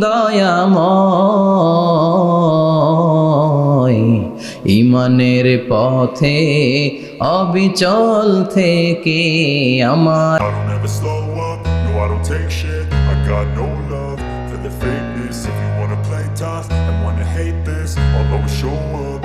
দয়াময়, ইমানের পথে অবিচল থেকে আমার। I don't ever slow up, no I don't take shit. I got no love for the fakeness. If you wanna play tough and wanna hate this, I'll always show up.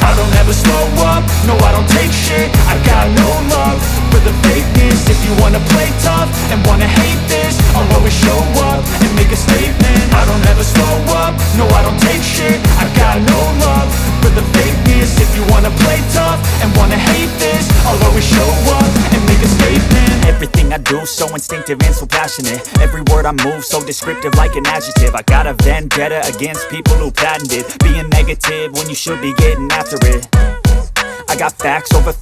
I don't ever slow up, no I don't take shit. I got no love for the fakeness. If you wanna play tough and wanna hate this, I'll always show up and make a statement. I don't ever slow up, no I don't take shit. I got no love for the fakeness. If you wanna play tough and wanna hate this, I'll always show up and make a statement. Everything I do so instinctive and so passionate. Every word I move so descriptive like an adjective. I got a vendetta against people who patented being negative when you should be getting after it. I got facts over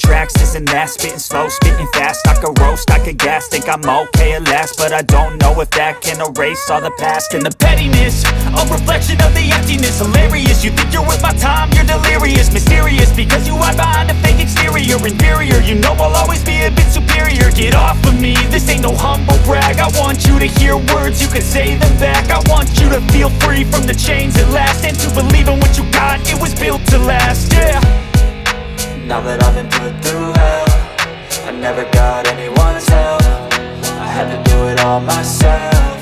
tracks, this and that. Spitting slow, spitting fast. I could roast, I could gas. Think I'm okay at last, but I don't know if that can erase all the past. And the pettiness, a reflection of the emptiness. Hilarious, you think you're worth my time, you're delirious. Mysterious, because you hide behind a fake exterior. Inferior, you know I'll always be a bit superior. Get off of me, this ain't no humble brag. I want you to hear words, you can say them back. I want you to feel free from the chains at last, and to believe in what you got, it was built to last, yeah. Now that I've been put through hell, I never got anyone's help. I had to do it all myself.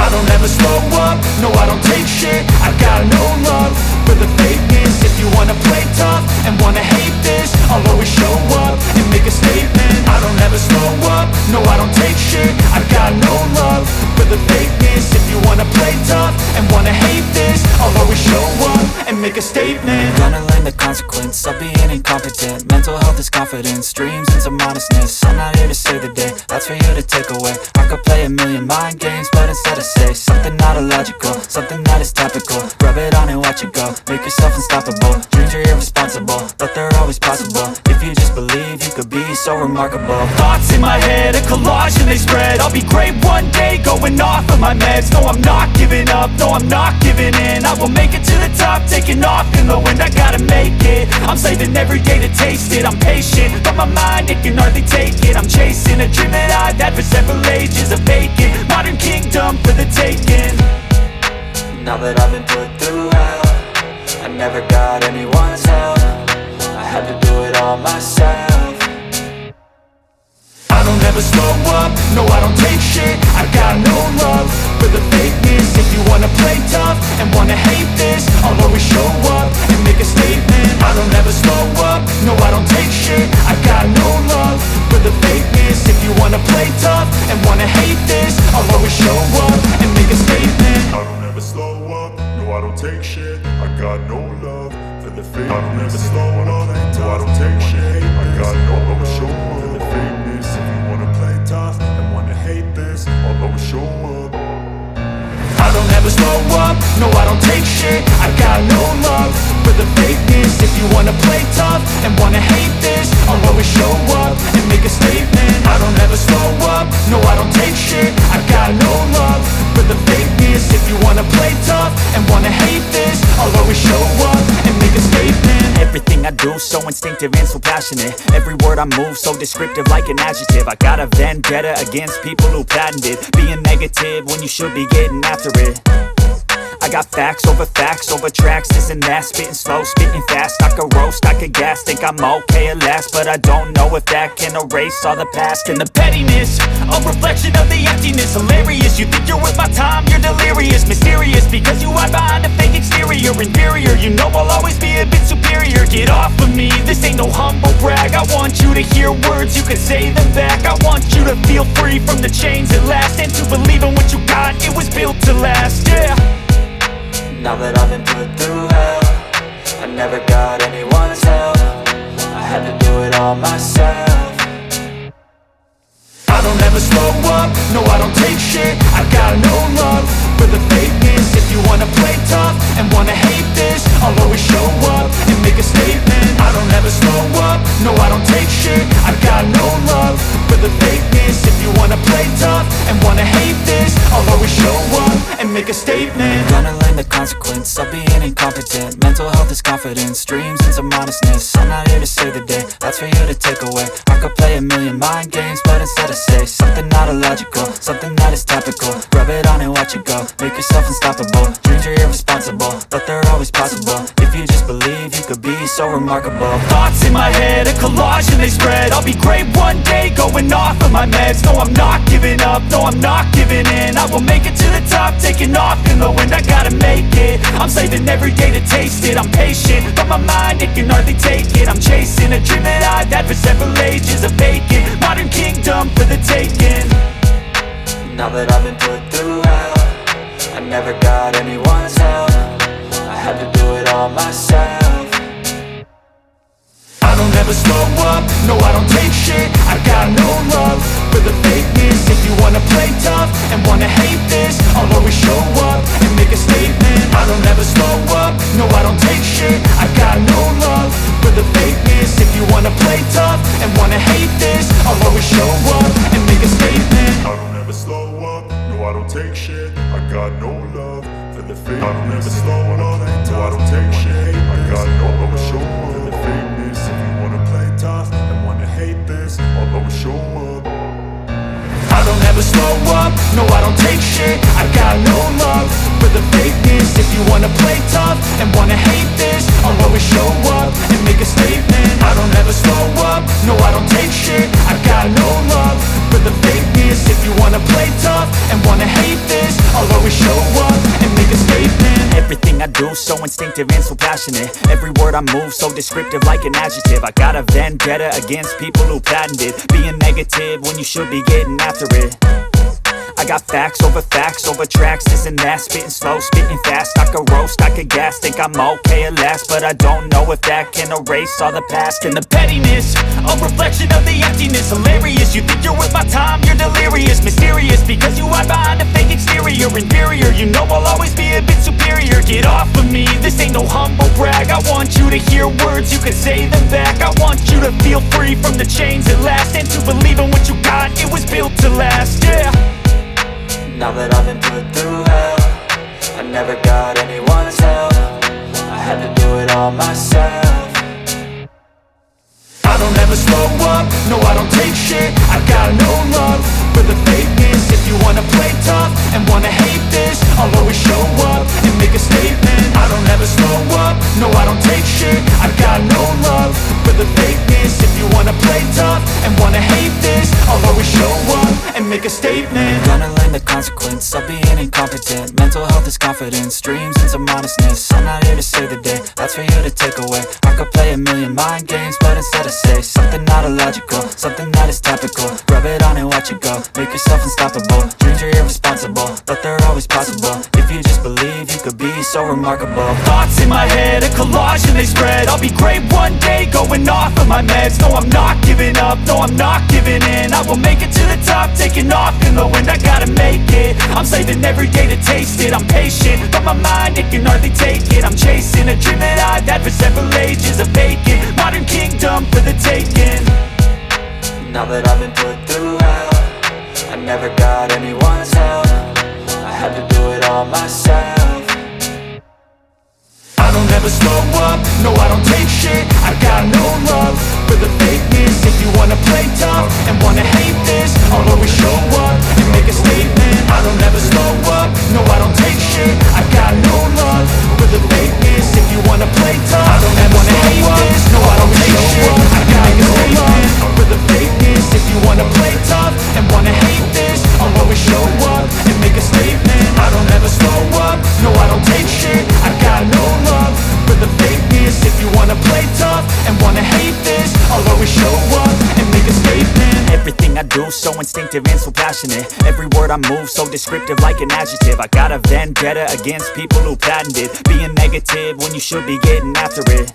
I don't ever slow up, no I don't take shit. I got no love for the fakeness. If you wanna play tough and wanna hate this, I'll always show up and make a statement. I don't ever slow up, no I don't take shit. I got no love for the fakeness. If you wanna play tough and wanna hate this, I'll always show up and make a statement. Gonna learn the consequence of being incompetent. Mental health is confidence, dreams and some honestness. I'm not here to save the day, that's for you to take away. I could play a million mind games, but instead I say something not illogical, something that is topical. Rub it on and watch it go, make yourself unstoppable. Dreams are irresponsible, but they're always possible. If you just believe, you could be so remarkable. Thoughts in my head, a collage and they spread. I'll be great one day, going off of my meds. No, I'm not giving up, no, I'm not giving in. I will make it to the top, taking off in the wind. I gotta make it, I'm saving every day to taste it. I'm patient, but my mind, it can hardly take it. I'm chasing a dream that I've had for several ages. A vacant, modern kingdom for the taking. Now that I've been put through hell, I never got anyone's help. I had to do it all myself. I don't ever slow up, no I don't take shit. I got no love for the fakeness. If you wanna play tough and wanna hate this, I'll always show up and make a statement. I don't ever slow up, no I don't take shit. I got no love for the fakeness. If you wanna play tough and wanna hate this, I'll always show up and make a statement. I don't ever slow up, no I don't take shit. I got no love for the fakeness. I don't ever slow up, no I don't take shit. I got no love for show up for the fakeness. If you wanna play tough and wanna hate this, I'll always show up. I don't ever slow up, no I don't take shit. I got no love for the fakeness. If you wanna play tough and wanna hate this, I'll always show up and make a statement. I don't ever slow up, no I don't take shit. I got no love for the fakeness. If you wanna play tough and wanna hate this, I'll always show up and make a statement. Everything I do so instinctive and so passionate. Every word I move so descriptive like an adjective. I got a vendetta against people who patented being negative when you should be getting after it. I got facts over tracks, this and that. Spitting slow, spitting fast. I could roast, I could gas. Think I'm okay at last, but I don't know if that can erase all the past. And the pettiness, a reflection of the emptiness. Hilarious, you think you're worth my time, you're delirious. Mysterious, because you hide behind a fake exterior. Inferior, you know I'll always be a bit superior. Get off of me, this ain't no humble brag. I want you to hear words, you can say them back. I want you to feel free from the chains at last, and to believe in what you got, it was built to last, yeah. Now that I've been put through hell, I never got anyone's help. I had to do it all myself. I don't ever slow up, no I don't take shit. I got no love for the fakeness. If you wanna play tough and wanna hate this, I'll always show up and make a statement. I don't ever slow up, no I don't take shit. I got no love for the fakeness. If you wanna play tough and wanna hate this, I'll always show up and make a statement. Gonna learn the consequence of being incompetent. Mental health is confidence, dreams and some honestness. I'm not here to save the day, that's for you to take away. I could play a million mind games, but instead I say something not illogical, something that is topical. Rub it on and watch it go, make yourself unstoppable. Dreams are irresponsible, but they're always possible. If you just believe, you could be so remarkable. Thoughts in my head, a collage and they spread. I'll be great one day, going off of my meds. No, I'm not giving up, no, I'm not giving in. I will make it to the top, taking off in the wind. I gotta make it, I'm saving every day to taste it. I'm patient, but my mind, it can hardly take it. I'm chasing a dream that I've had for several ages. A vacant, modern kingdom for the taking. Now that I've been put through hell, I never got anyone's help. I had to do it all myself. I don't ever slow up, no I don't take shit. I got no love for the fakeness. If you wanna play tough and wanna hate this, I'll always show up and make a statement. I don't ever slow up, no I don't take shit. I got no love for the fakeness. If you wanna play tough and wanna hate this, I'll always show up and make a statement. I don't ever slow up, no I don't take shit. I got no love for the fake. I don't ever slow up, no I don't take shit. I got no love show up for the fakeness. If you wanna play tough and wanna hate this, I'll always show up. I don't ever slow up, no I don't take shit. I got no love for the fakeness. If you wanna play tough and wanna hate this, I'll always show up and make a statement. I don't ever slow up, no I don't take shit. I got no love for the fakeness. If you wanna play tough and wanna hate this, I'll always show up and make a statement. Everything I do so instinctive and so passionate. Every word I move so descriptive like an adjective. I got a vendetta against people who patented being negative when you should be getting after it. I got facts over tracks, this and that. Spitting slow, spitting fast, I could roast, I could gas. Think I'm okay at last, but I don't know if that can erase all the past. And the pettiness, a reflection of the emptiness. Hilarious, you think you're worth my time, you're delirious. Mysterious, because you hide behind a fake exterior. Inferior, you know I'll always be a bit superior. Get off of me, this ain't no humble brag. I want you to hear words, you can say them back. I want you to feel free from the chains at last, and to believe in what you got, it was built to last, yeah. Now that I've been put through hell, I never got anyone's help. I had to do it all myself. I don't ever slow up, no I don't take shit. I got no love for the fakeness. If you wanna play tough and wanna hate this, I'll always show up and make a statement. I don't ever slow up, no I don't take shit. I got no love for the fakeness. If you wanna play tough and wanna hate this, I'll always show up and make a statement. Gonna learn the consequence of being incompetent. Mental health is confidence, dreams and some honestness. I'm not here to save the day, that's for you to take away. I could play a million mind games, but instead I say something not illogical, something that is topical. Rub it on and watch it go, make yourself unstoppable. Dreams are irresponsible, but they're always possible. If you just believe, you could be so remarkable. Thoughts in my head, a collage and they spread. I'll be great one day, going off of my meds. No, I'm not giving up, no, I'm not giving in. I will make it to the top, taking off in the wind. I gotta make it, I'm saving every day to taste it. I'm patient, but my mind, it can hardly take it. I'm chasing a dream that I've had for several ages. A vacant, modern kingdom for the taking. Now that I've been put through hell, I never got anyone's help. I had to do it all myself. I don't ever slow up, no I don't take shit. I got no love for the fakeness. If you wanna play tough and wanna hate this, I'll always show up and make a statement. I don't ever slow up, no I don't take shit. I got no love for the fakeness. If you wanna play tough and wanna hate this, no I don't take shit. I got no love for the fakeness. If you wanna play tough and wanna hate this, I'll always show up and make a statement. I don't ever slow up, no I don't take shit. I got no love for the fakeness. If you wanna play tough and wanna hate this, I'll always show up and make a statement. Everything I do so instinctive and so passionate. Every word I move so descriptive like an adjective. I got a vendetta against people who patented being negative when you should be getting after it.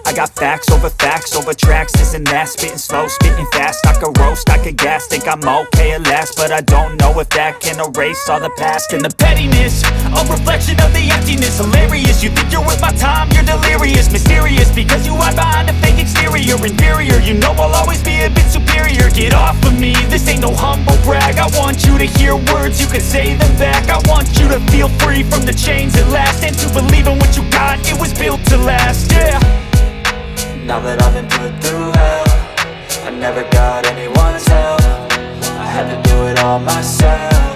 I got facts over tracks, this and that, spitting slow, spitting fast. I could roast, I could gas, think I'm okay at last, but I don't know if that can erase all the past. And the pettiness, a reflection of the emptiness. Hilarious, you think you're worth my time, you're delirious. Mysterious, because you hide behind a fake exterior. Inferior, you know I'll always be a bit superior. Get off of me, this ain't no humble brag. I want you to hear words, you can say them back. I want you to feel free from the chains at last, and to believe in what you got, it was built to last, yeah. Now that I've been put through hell, I never got anyone's help. I had to do it all myself.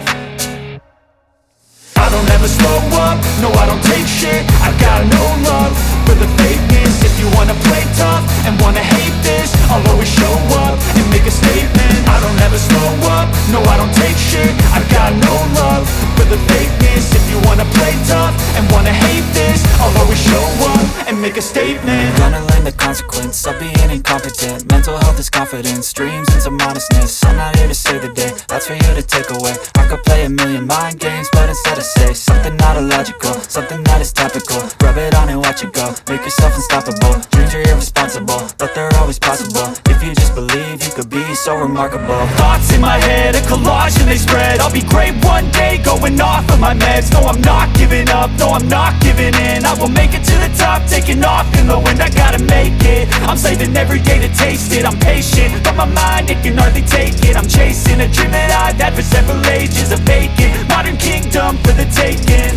I don't ever slow up, no I don't take shit. I got no love for the fakeness. If you wanna play tough and wanna hate this, I'll always show up and make a statement. I don't ever slow up, no I don't take shit. I got no love for the fakeness. If you wanna play tough and wanna hate this, I'll always show up and make a statement. Gonna learn the consequence of being incompetent. Mental health is confidence, dreams into modestness. I'm not here to save the day, that's for you to take away. I could play a million mind games, but instead I say something not illogical, something that is topical. Rub it on and watch it go, make yourself unstoppable. Dreams are irresponsible, but they're always possible. If you just believe, you could be so remarkable. Thoughts in my head, a collage and they spread. I'll be great one day, going off of my meds. No, I'm not giving up, no, I'm not giving in. I will make it to the top, taking off in the wind. I gotta make it, I'm saving every day to taste it. I'm patient, but my mind, it can hardly take it. I'm chasing a dream that I've had for several ages. A vacant, modern kingdom for the taking.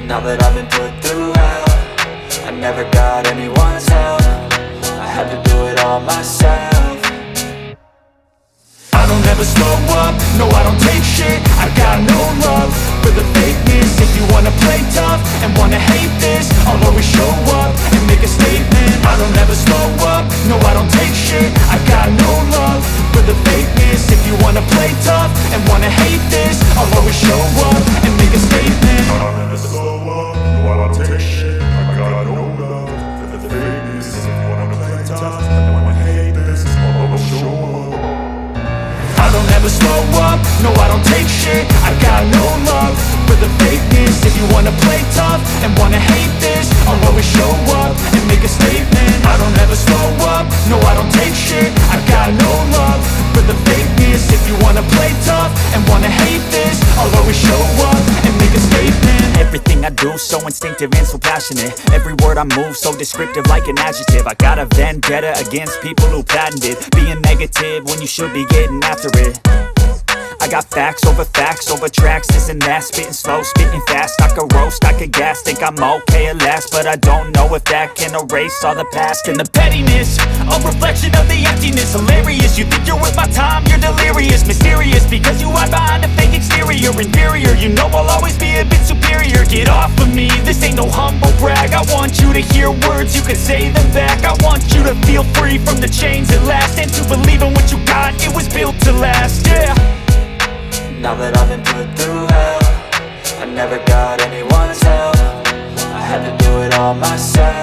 Now that I've been put through hell, I never got anyone's help. I had to do it all myself. I don't ever slow up, no I don't take shit. I got no love for the fakeness. If you wanna play tough and wanna hate this, I'll always show up and make a statement. I don't ever slow up, no I don't take shit. I got no love for the fakeness. If you wanna play tough and wanna hate this, I'll always show up and make a statement. I don't ever slow up, no I don't take shit. I got no love for the fakeness. If you wanna play tough and wanna hate this, I'll always show up. I don't ever slow up, no I don't take shit. I got no love for the fakeness. If you wanna play tough and wanna hate this, I'll always show up and make a statement. I don't ever slow up, no I don't take shit. I got no love for the fakeness. If you wanna play tough and wanna hate this, I'll always show up and make a statement. Everything I do so instinctive and so passionate. Every word I move so descriptive like an adjective. I got a vendetta against people who patented being negative when you should be getting after it. I got facts over tracks, this and that, spitting slow, spitting fast. I could roast, I could gas, think I'm okay at last, but I don't know if that can erase all the past. And the pettiness, a reflection of the emptiness. Hilarious, you think you're worth my time, you're delirious. Mysterious, because you hide behind a fake exterior. Inferior, you know I'll always be a bit superior. Get off of me, this ain't no humble brag. I want you to hear words, you can say them back. I want you to feel free from the chains at last, and to believe in what you got, it was built to last, yeah. Now that I've been put through hell, I never got anyone's help. I had to do it all myself.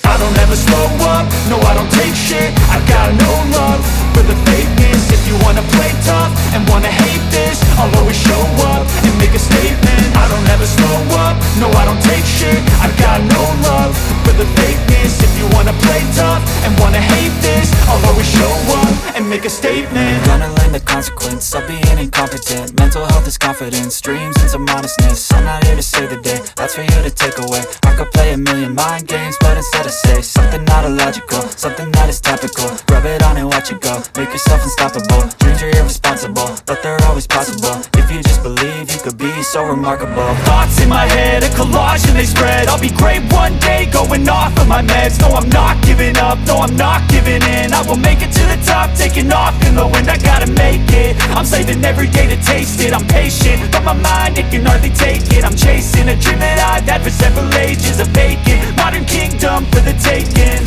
I don't ever slow up, no I don't take shit. I got no love for the fakeness. If you wanna play tough and wanna hate this, I'll always show up and make a statement. I don't ever slow up, no I don't take shit. I got no love for the fakeness. If you wanna play tough and wanna hate this, I'll always show up and make a statement. Gonna learn the consequence of being incompetent. Mental health is confidence, dreams into modestness. I'm not here to save the day, that's for you to take away. I could play a million mind games, but instead I say something not illogical, something that is topical. Rub it on and watch it go, make yourself unstoppable. Dreams are irresponsible, but they're always possible. If you just believe, you could be so remarkable. Thoughts in my head, a collage and they spread. I'll be great one day, going off of my meds. No, I'm not giving up, no, I'm not giving in. I will make it to the top, taking off in the wind. I gotta make it, I'm saving every day to taste it. I'm patient, but my mind, it can hardly take it. I'm chasing a dream that I've had for several ages. A vacant, modern kingdom for the taking.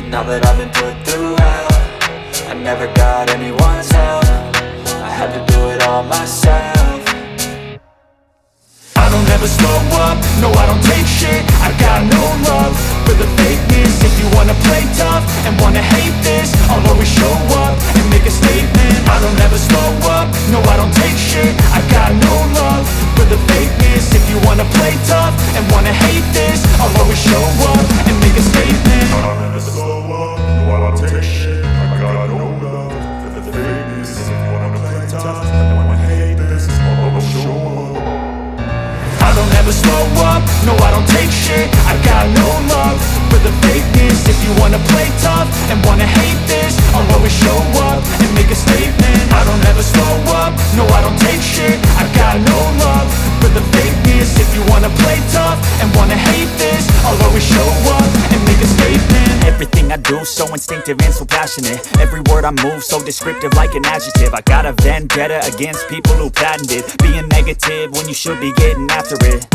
Now that I've been put through hell, I never got anyone's help. I had to do it all myself. I don't ever slow up, no I don't take shit. I got no love for the fakeness. If you wanna play tough and wanna hate this, I'll always show up and make a statement. I don't ever slow up, no I don't take shit. I got no love for the fakeness. If you wanna play tough and wanna hate this, I'll always never slow up, no I don't take shit. I got no love for the fakeness. If you wanna play tough and wanna hate this, I'll always show up and make a statement. I don't ever slow up, no I don't take shit. I got no love for the fakeness. If you wanna play tough and wanna hate this, I'll always show up and make a statement. Everything I do so instinctive and so passionate. Every word I move so descriptive like an adjective. I got a vendetta against people who patented being negative when you should be getting after it.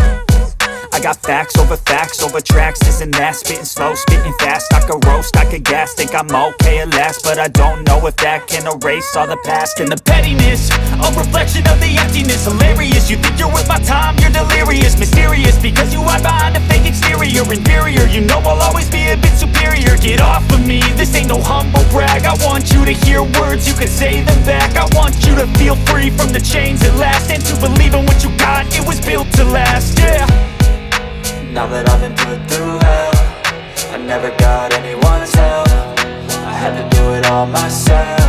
I got facts over tracks, this and that. Spitting slow, spitting fast. I could roast, I could gas. Think I'm okay at last, but I don't know if that can erase all the past. And the pettiness, a reflection of the emptiness. Hilarious, you think you're worth my time, you're delirious. Mysterious, because you hide behind a fake exterior. Inferior, you know I'll always be a bit superior. Get off of me, this ain't no humble brag. I want you to hear words, you can say them back. I want you to feel free from the chains at last, and to believe in what you got, it was built to last, yeah. Now that I've been put through hell, I never got anyone's help. I had to do it all myself.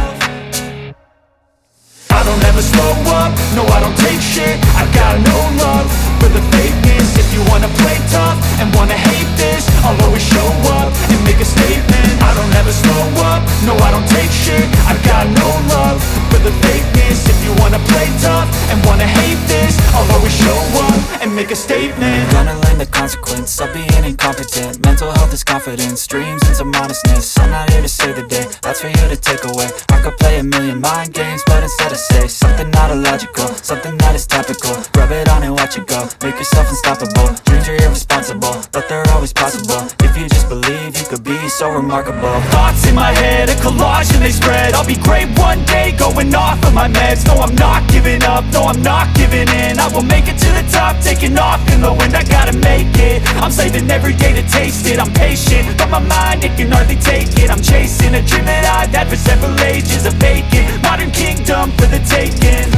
I don't ever slow up, no I don't take shit. I got no love for the fakeness. If you wanna play tough and wanna hate this, I'll always show up and make a statement. I don't ever slow up, no I don't take shit. I got no love for the fakeness. If you wanna play tough and wanna hate this, I'll always show up and make a statement. Gonna learn the consequence of being incompetent. Mental health is confidence, dreams into modestness. I'm not here to save the day, that's for you to take away. I could play a million mind games, but instead I say something not illogical, something that is topical. Rub it on and watch it go, make yourself unstoppable. Dreams are irresponsible, but they're always possible. If you just believe, you could be so remarkable. Thoughts in my head, a collage and they spread. I'll be great one day, going off of my meds. No, I'm not giving up, no, I'm not giving in. I will make it to the top, taking off in the wind. I gotta make it, I'm saving every day to taste it. I'm patient, but my mind, it can hardly take it. I'm chasing a dream that I've had for several ages. A vacant, modern kingdom for the taking.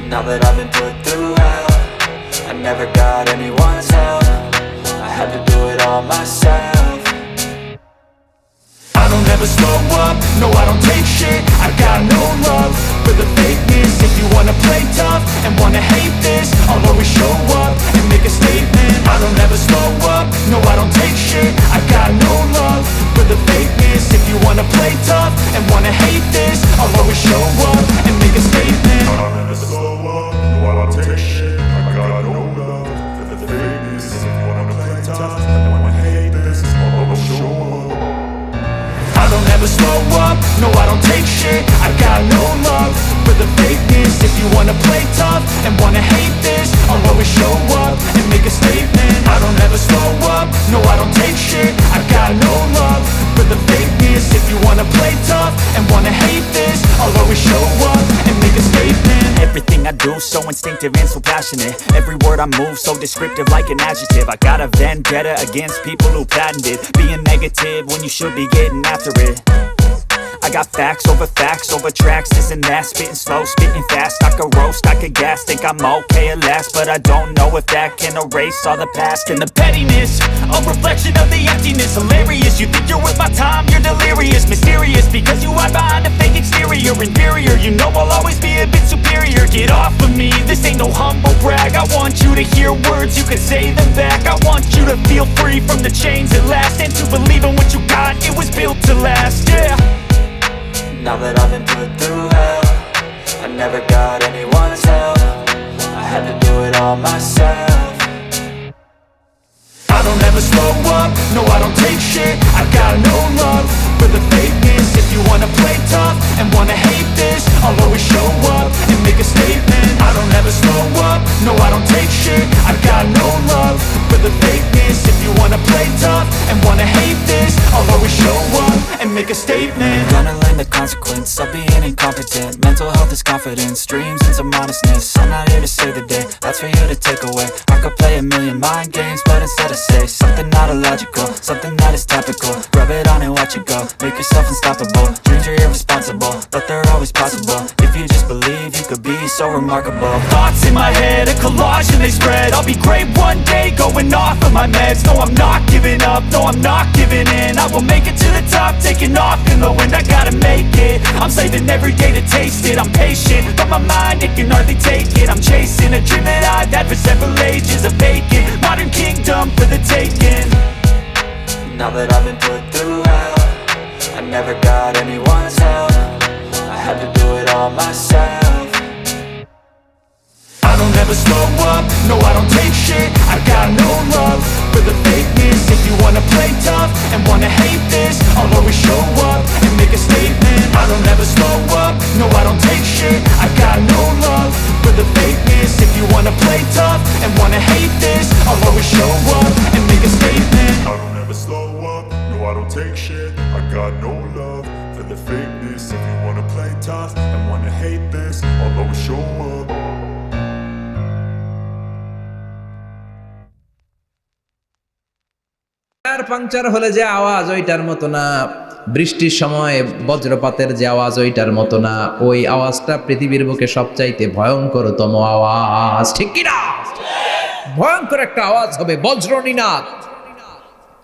Now that I've been put through hell, I never got anyone's help. I had to do it all myself. I don't ever slow up, no I don't take shit. I got no love for the fakeness. If you wanna play tough and wanna hate this, I'll always show up and make a statement. I don't ever slow up, no I don't take shit. I got no love for the fakeness. If you wanna play tough and wanna hate this, I'll always show up and make a statement. I don't ever slow up, no I don't take shit. I got no love for the fakeness. If you wanna play tough and wanna hate this, I'll always show up. I don't ever slow up, no I don't take shit. I got no love for the fakeness. If you wanna play tough and wanna hate this, I'll always show up and make a statement. I don't ever slow up, no I don't take shit. I got no love for the fakeness. If you wanna play tough and wanna hate this, I'll always show up and make a statement. Everything I do so instinctive and so passionate. Every word I move so descriptive like an adjective. I got a vendetta against people who patented being negative when you should be getting after it. I got facts over tracks, this and that. Spitting slow, spitting fast. I could roast, I could gas. Think I'm okay at last, but I don't know if that can erase all the past. And the pettiness, a reflection of the emptiness. Hilarious, you think you're worth my time, you're delirious. Mysterious, because you hide behind a fake exterior. Inferior, you know I'll always be a bit superior. Get off of me, this ain't no humble brag. I want you to hear words, you can say them back. I want you to feel free from the chains at last, and to believe in what you got, it was built to last, yeah. Now that I've been put through hell, I never got anyone's help. I had to do it all myself. I don't ever slow up, no I don't take shit. I got no love for the fakeness. If you wanna play tough and wanna hate this, I'll always show up and make a statement. I don't ever slow up, no I don't take shit. I got no love for the fakeness. If you wanna play tough and wanna hate this, I'll always show up and make a statement. Gonna learn the consequence of being incompetent. Mental health is confidence, dreams into modestness. I'm not here to save the day, that's for you to take away. I could play a million mind games, but instead I say something not illogical, something that is topical. Rub it on and watch it go, make yourself unstoppable. Dreams are irresponsible, but they're always possible. If you just believe, you could be so remarkable. Thoughts in my head, a collage and they spread. I'll be great one day, going off of my meds. No, I'm not giving up, no, I'm not giving in. I will make it to the top, taking off in the wind. I gotta make it, I'm saving every day to taste it. I'm patient, but my mind, it can hardly take it. I'm chasing a dream that I've had for several ages. A vacant, modern kingdom for the taking. Now that I've been put through hell, I never got anyone's help. I had to do it all myself. I don't ever slow up, no I don't take shit. I got no love for the fakeness. If you wanna play tough and wanna hate this, I'll always show up and make a statement. I don't ever slow up, no I don't take shit. I got no love for the fakeness. If you wanna play tough and wanna hate this, I'll always show up and make a statement. I don't ever slow up, no I don't take shit. I got no love for the fakeness. If you wanna play tough and wanna hate this, I'll always show up. Tyre puncture হলে যে আওয়াজ ওইটার মতো না, বৃষ্টির সময় বজ্রপাতের যে আওয়াজ ওইটার মতো না, ওই আওয়াজটা পৃথিবীর বুকে সবচাইতে ভয়ঙ্করতম আওয়াজ, ঠিক কি না? ভয়ঙ্কর একটা আওয়াজ হবে, বজ্রনিনাদ,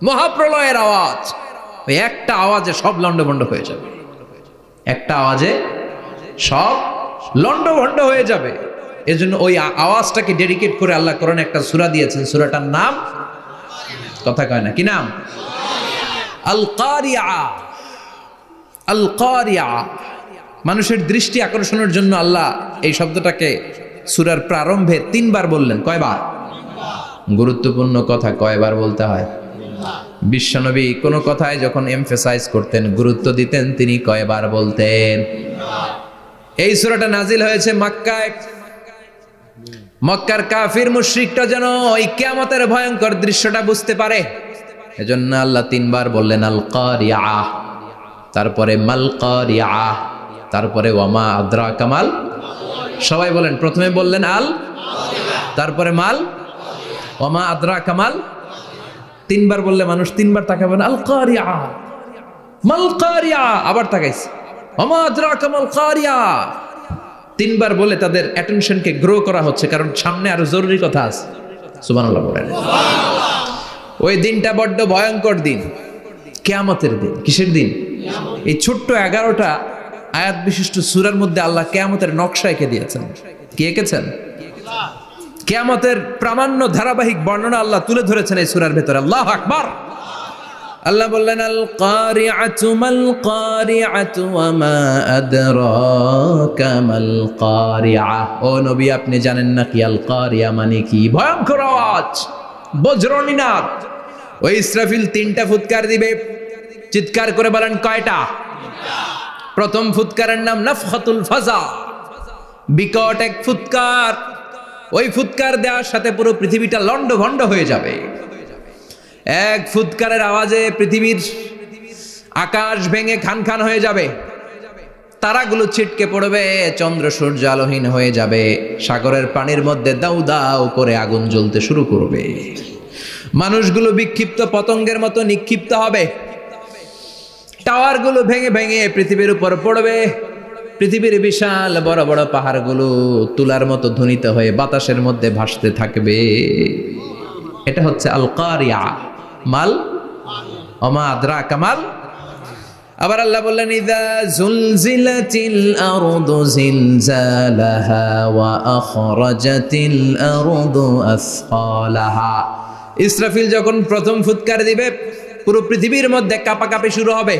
মহাপ্রলয়ের আওয়াজ। ওই একটা আওয়াজে সব লন্ডভন্ড হয়ে যাবে, একটা আওয়াজে সব লন্ডভন্ড হয়ে যাবে। এজন্য ওই আওয়াজটাকে ডেডিকেট করে আল্লাহ কোরআনে একটা সূরা দিয়েছেন, সূরাটার নাম, কথা কয় না, কি নাম? আল কারিয়া। আল কারিয়া, মানুষের দৃষ্টি আকর্ষণের জন্য আল্লাহ এই শব্দটাকে সূরার প্রারম্ভে 3 বার বললেন। কয়বার? গুরুত্বপূর্ণ কথা কয়বার বলতে হয়? বিশ্বনবী কোন কথায় যখন এমফেসাইজ করতেন, গুরুত্ব দিতেন, তিনি কয়বার বলতেন? এই সূরাটা নাজিল হয়েছে মক্কায়। মক্কার কাফির মুশরিকরা যেন ওই কিয়ামতের ভয়ঙ্কর দৃশ্যটা বুঝতে পারে, এজন্য আল্লাহ 3 বার বললেন আল কারিয়া, তারপরে মাল কারিয়া, তারপরে ওয়ামা আদরাকা মাল। সবাই বলেন, প্রথমে বললেন আল, তারপরে মাল, ওয়ামা আদরাকা মাল। 3 বার বললে মানুষ 3 বার তাকাবে না, আল কারিয়া, মাল কারিয়া, আবার তাকাইছে, ওয়ামা আদরাকা মাল কারিয়া। 3 বার বলে তাদের অ্যাটেনশনকে গ্রো করা হচ্ছে, কারণ সামনে আরো জরুরি কথা আছে। সুবহানাল্লাহ বলেন। ওই দিনটা বড্ড ভয়ঙ্কর দিন, কিয়ামতের দিন। কিসের দিন? এই ছোট্ট 11টা আয়াত বিশিষ্ট সূরার মধ্যে আল্লাহ কিয়ামতের নকশা এঁকে দিয়েছেন। কি এঁকেছেন? কিয়ামতের প্রামাণ্য ধারাবাহিক বর্ণনা আল্লাহ তুলে ধরেছেন এই সূরার ভেতরে। আল্লাহু আকবার। আল্লাহ বললেন আল কারিআতু মাল কারিআতু ওয়া মা আদরাকা মাল কারিআ। ও নবী, আপনি জানেন না কি আল কারিয়া মানে কি? ভয়ঙ্কর আওয়াজ, বজ্রনিনাদ। ওই ইসরাফিল 3টা ফুৎকার দিবে, চিৎকার করে বলেন কয়টা? প্রথম ফুৎকারের নাম নাফখাতুল ফাজা, বিকট এক ফুৎকার। ওই ফুৎকার দেওয়ার সাথে পুরো পৃথিবীটা লন্ডভন্ড হয়ে যাবে। এক ফুৎকারের আওয়াজে পৃথিবীর আকাশ ভেঙে খান খান হয়ে যাবে, তারাগুলো ছিটকে পড়বে, চন্দ্র সূর্য আলোহীন হয়ে যাবে, সাগরের পানির মধ্যে দাউ দাউ করে আগুন জ্বলতে শুরু করবে, মানুষগুলো বিক্ষিপ্ত পতঙ্গের মতো নিক্ষিপ্ত হবে, টাওয়ারগুলো ভেঙে ভেঙে পৃথিবীর উপর পড়বে, পৃথিবীর বিশাল বড় বড় পাহাড়গুলো তুলার মতো ধ্বনিত হয়ে বাতাসের মধ্যে ভাসতে থাকবে। এটা হচ্ছে আল কারিয়া, মাল ওমা আদরাকা মাল। আবার আল্লাহ বললেন ইযা যুলজিলাতিল আরদু জিলজালাহা ওয়া আখরাজাতিল আরদু আসফালাহা। ইসরাফিল যখন প্রথম ফুৎকার দিবে, পুরো পৃথিবীর মধ্যে কাঁপাকাঁপি শুরু হবে।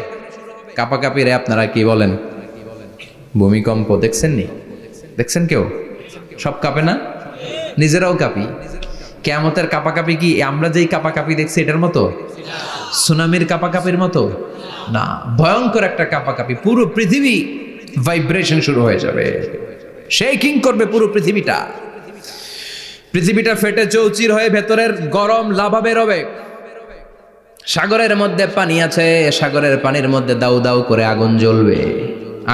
কাঁপাকাঁপি রে আপনারা কি বলেন? ভূমিকম্প দেখছেন নি? দেখছেন কেউ? সব কাঁপে না? নিজেরাও কাঁপি। কিয়ামতের কাঁপাকাঁপি কি আমরা যেই কাঁপাকাঁপি দেখছি এটার মতো? সুনামির কাঁপাকাঁপির মতো না, ভয়ঙ্কর একটা কাঁপাকাঁপি। পুরো পৃথিবী ভাইব্রেশন শুরু হয়ে যাবে, শেকিং করবে পুরো পৃথিবীটা। পৃথিবীটা ফেটে চৌচির হয়ে ভেতরের গরম লাভা বেরোবে। সাগরের মধ্যে পানি আছে, সাগরের পানির মধ্যে দাউ দাউ করে আগুন জ্বলবে।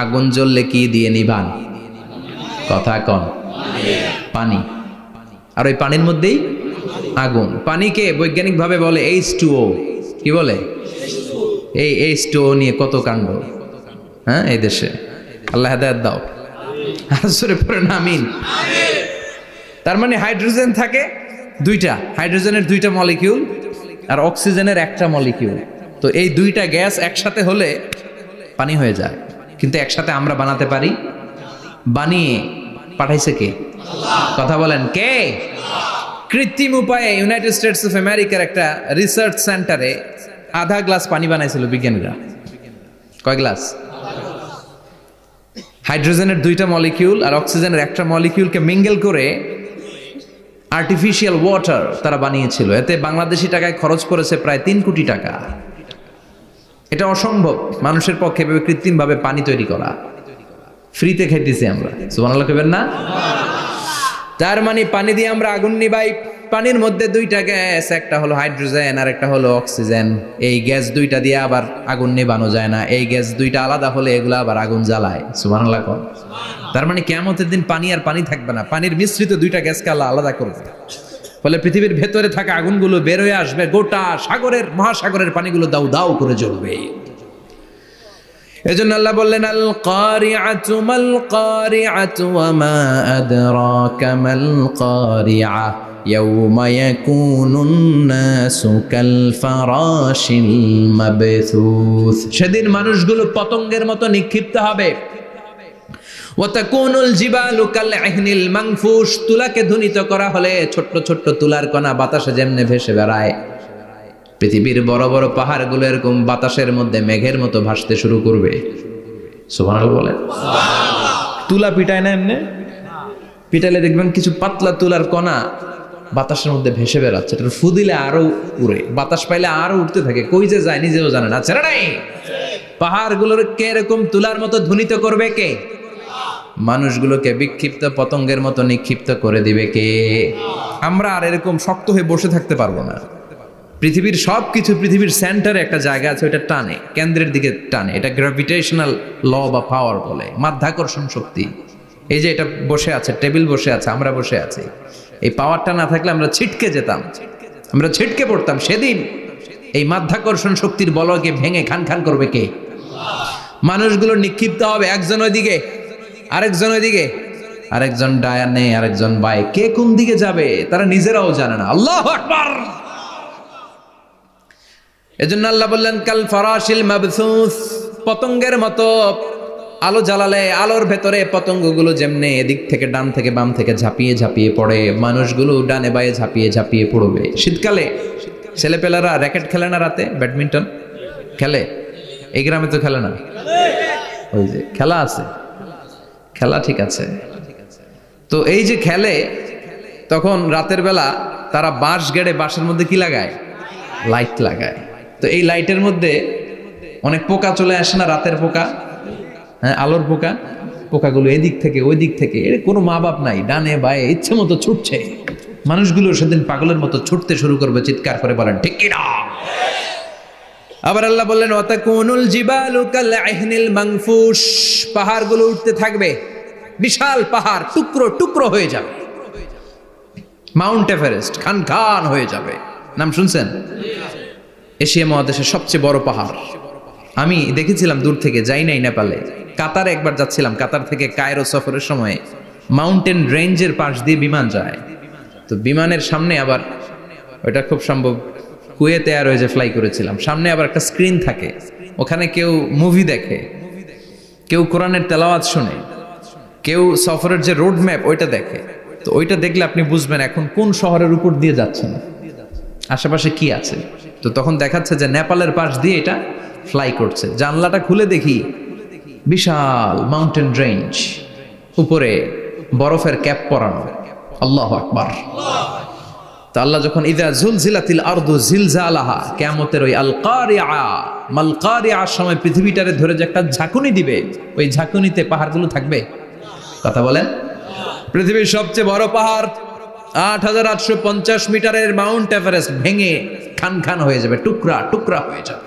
আগুন জ্বললে কি দিয়ে নিভান? কথা কন। পানি। আর ওই পানির মধ্যেই আগুন। পানিকে বৈজ্ঞানিকভাবে বলে H2O। কি বলে? এই H2O নিয়ে কত কাণ্ড, হ্যাঁ, এই দেশে। আল্লাহ হেদায়েত দাও। আসরে পড়েন আমিন। তার মানে হাইড্রোজেন থাকে দুইটা, হাইড্রোজেনের দুইটা মলিকিউল আর অক্সিজেনের একটা মলিকিউল। তো এই দুইটা গ্যাস একসাথে হলে পানি হয়ে যায়, কিন্তু একসাথে আমরা বানাতে পারি? বানিয়ে পাঠাইছে কে? কথা বলেন কে? কৃত্রিম উপায়ে ইউনাইটেড স্টেটস অফ আমেরিকার একটা রিসার্চ সেন্টারে আধা গ্লাস পানি বানাইছিল বিজ্ঞানীরা। কয় গ্লাস? হাইড্রোজেনের দুইটা মলিকিউল আর অক্সিজেনের একটা মলিকিউলকে মিঙ্গেল করে আর্টিফিশিয়াল ওয়াটার তারা বানিয়েছিল। এতে বাংলাদেশি টাকায় খরচ করেছে প্রায় 3 কোটি টাকা। এটা অসম্ভব মানুষের পক্ষে কৃত্রিমভাবে পানি তৈরি করা। ফ্রিতে খাইতেছি আমরা, সুবহানাল্লাহ কইবেন না? তার মানে পানি দিয়ে আমরা আগুন নিভাই। পানির মধ্যে দুইটা গ্যাস, একটা হলো হাইড্রোজেন আর একটা হলো অক্সিজেন। এই গ্যাস দুইটা দিয়ে আবার আগুন নেভানো যায় না, এই গ্যাস দুইটা আলাদা হলে এগুলো আবার আগুন জ্বালায়। সুবহানাল্লাহ কোন? তার মানে কিয়ামতের দিন পানি আর পানি থাকবে না, পানির মিশ্রিত দুইটা গ্যাসকে আল্লাহ আলাদা করবে। ফলে পৃথিবীর ভেতরে থাকা আগুনগুলো বের হয়ে আসবে, গোটা সাগরের মহাসাগরের পানিগুলো দাউ দাউ করে জ্বলবে। এজন্য আল্লাহ বললেন আল কারিআতু মাল কারিআতু ওয়া মা আদরাকা মাল কারিআ ইয়াউমা ইয়াকুনুন নাসু কাল ফারাশিল মাবথুস। সেদিন মানুষগুলো পতঙ্গের মতো নিক্ষিপ্ত হবে। ওয়া তাকুনুল জিবালু কাল ইহনিল মানফুশ। তুলাকে ধ্বনিত করা হলে ছোট্ট ছোট্ট তুলার কণা বাতাসে যেমনে ভেসে বেড়ায়, পৃথিবীর বড় বড় পাহাড়গুলো এরকম বাতাসের মধ্যে মেঘের মতো ভাসতে শুরু করবে। সুবহানাল্লাহ বলেন। তুলা পিটায় না এমনি? পিটাইলে দেখবেন কিছু পাতলা তুলার কণা বাতাসের মধ্যে ভেসে বেড়াচ্ছে, এটা ফু দিলে আরো উড়ে, বাতাস পাইলে আরো উঠতে থাকে, কই যে যায় নিজেও জানে না। ছেড়ে নাই পাহাড়গুলোর কে এরকম তুলার মতো ধ্বনিত করবে কে? মানুষগুলোকে বিক্ষিপ্ত পতঙ্গের মতো নিক্ষিপ্ত করে দিবে কে? আমরা আর এরকম শক্ত হয়ে বসে থাকতে পারবো না। পৃথিবীর সব কিছু, পৃথিবীর সেন্টারে একটা জায়গা আছে, ওইটা টানে, কেন্দ্রের দিকে টানে। এটা গ্র্যাভিটেশনাল ল বা পাওয়ার বলে, মাধ্যাকর্ষণ শক্তি। এই যে এটা বসে আছে, টেবিল বসে আছে, আমরা বসে আছি, এই পাওয়ারটা না থাকলে আমরা ছিটকে যেতাম, আমরা ছিটকে পড়তাম। সেদিন এই মাধ্যাকর্ষণ শক্তির বলকে ভেঙে খান খান করবে কে? মানুষগুলো নিক্ষিপ্ত হবে, একজন ওইদিকে, আরেকজন ওইদিকে, আরেকজন ডায়ানে, আরেকজন বায়ে। কে কোন দিকে যাবে তারা নিজেরাও জানে না। আল্লাহু আকবার। এজন্য আল্লাহ বললেন কাল ফারাশিল মাবথুস, পতঙ্গের মতো। আলো জ্বালালে আলোর ভেতরে পতঙ্গগুলো যেমনে এদিক থেকে ডান থেকে বাম থেকে ঝাঁপিয়ে ঝাঁপিয়ে পড়ে, মানুষগুলো ডানে বায়ে ঝাঁপিয়ে ঝাঁপিয়ে পড়বে। শীতকালে ছেলেপেলারা র্যাকেট খেলে না, রাতে ব্যাডমিন্টন খেলে, এই গ্রামে তো খেলে না। ওই যে খেলা আছে, খেলা ঠিক আছে। তো এই যে খেলে, তখন রাতের বেলা তারা বাঁশ গেড়ে, বাঁশের মধ্যে কি লাগায়? লাইট লাগায়। তো এই লাইটের মধ্যে অনেক পোকা চলে আসে না, রাতের পোকা, হ্যাঁ আলোর পোকা। পোকাগুলো এদিক থেকে ওই দিক থেকে, এর কোনো মা বাপ নাই, ডানে বায়ে ইচ্ছে মতো ছুটছে। মানুষগুলো সেদিন পাগলের মতো ছুটতে শুরু করবে, চিৎকার করে বলেন ঠিক কি না? আবার আল্লাহ বললেন ওয়াতাকুনুল জিবালু কাল ইহনিল মানফুশ, পাহাড়গুলো উঠতে থাকবে, বিশাল পাহাড় টুকরো টুকরো হয়ে যাবে। মাউন্ট এভারেস্ট খান খান হয়ে যাবে, নাম শুনছেন? এশিয়া মহাদেশের সবচেয়ে বড় পাহাড়। আমি দেখেছিলাম দূর থেকে, যাই নাই নেপালে, কাতারে একবার যাচ্ছিলাম। কাতার থেকে কায়রো সফরের সময় মাউন্টেন রেঞ্জের পাশ দিয়ে বিমান যায়। তো বিমানের সামনে আবার, ওইটা খুব সম্ভব কুয়েতে এয়ারওয়েজে ফ্লাই করেছিলাম, সামনে আবার একটা স্ক্রিন থাকে, ওখানে কেউ মুভি দেখে, কেউ কোরআনের তেলাওয়াত শুনে, কেউ সফরের যে রোড ম্যাপ ওইটা দেখে। তো ওইটা দেখলে আপনি বুঝবেন এখন কোন শহরের উপর দিয়ে যাচ্ছেন, আশেপাশে কি আছে। তো তখন দেখাচ্ছে যে নেপালের পাশ দিয়ে এটা ফ্লাই করছে। জানলাটা খুলে দেখি বিশাল মাউন্টেন রেঞ্জ, উপরে বরফের ক্যাপ পরানো। আল্লাহু আকবার। তো আল্লাহ যখন ইযা জুলজিলাতিল আরদু জিলজালাহা, কিয়ামতের ওই আল কারিআ মাল কারিআর সময় পৃথিবীটারে ধরে যে একটা ঝাঁকুনি দিবে, ওই ঝাঁকুনিতে পাহাড়গুলো থাকবে। কথা বলেন। পৃথিবীর সবচেয়ে বড় পাহাড় ৮৮৫০ মিটারের মাউন্ট এভারেস্ট ভেঙে খান খান হয়ে যাবে, টুকরা টুকরা হয়ে যাবে।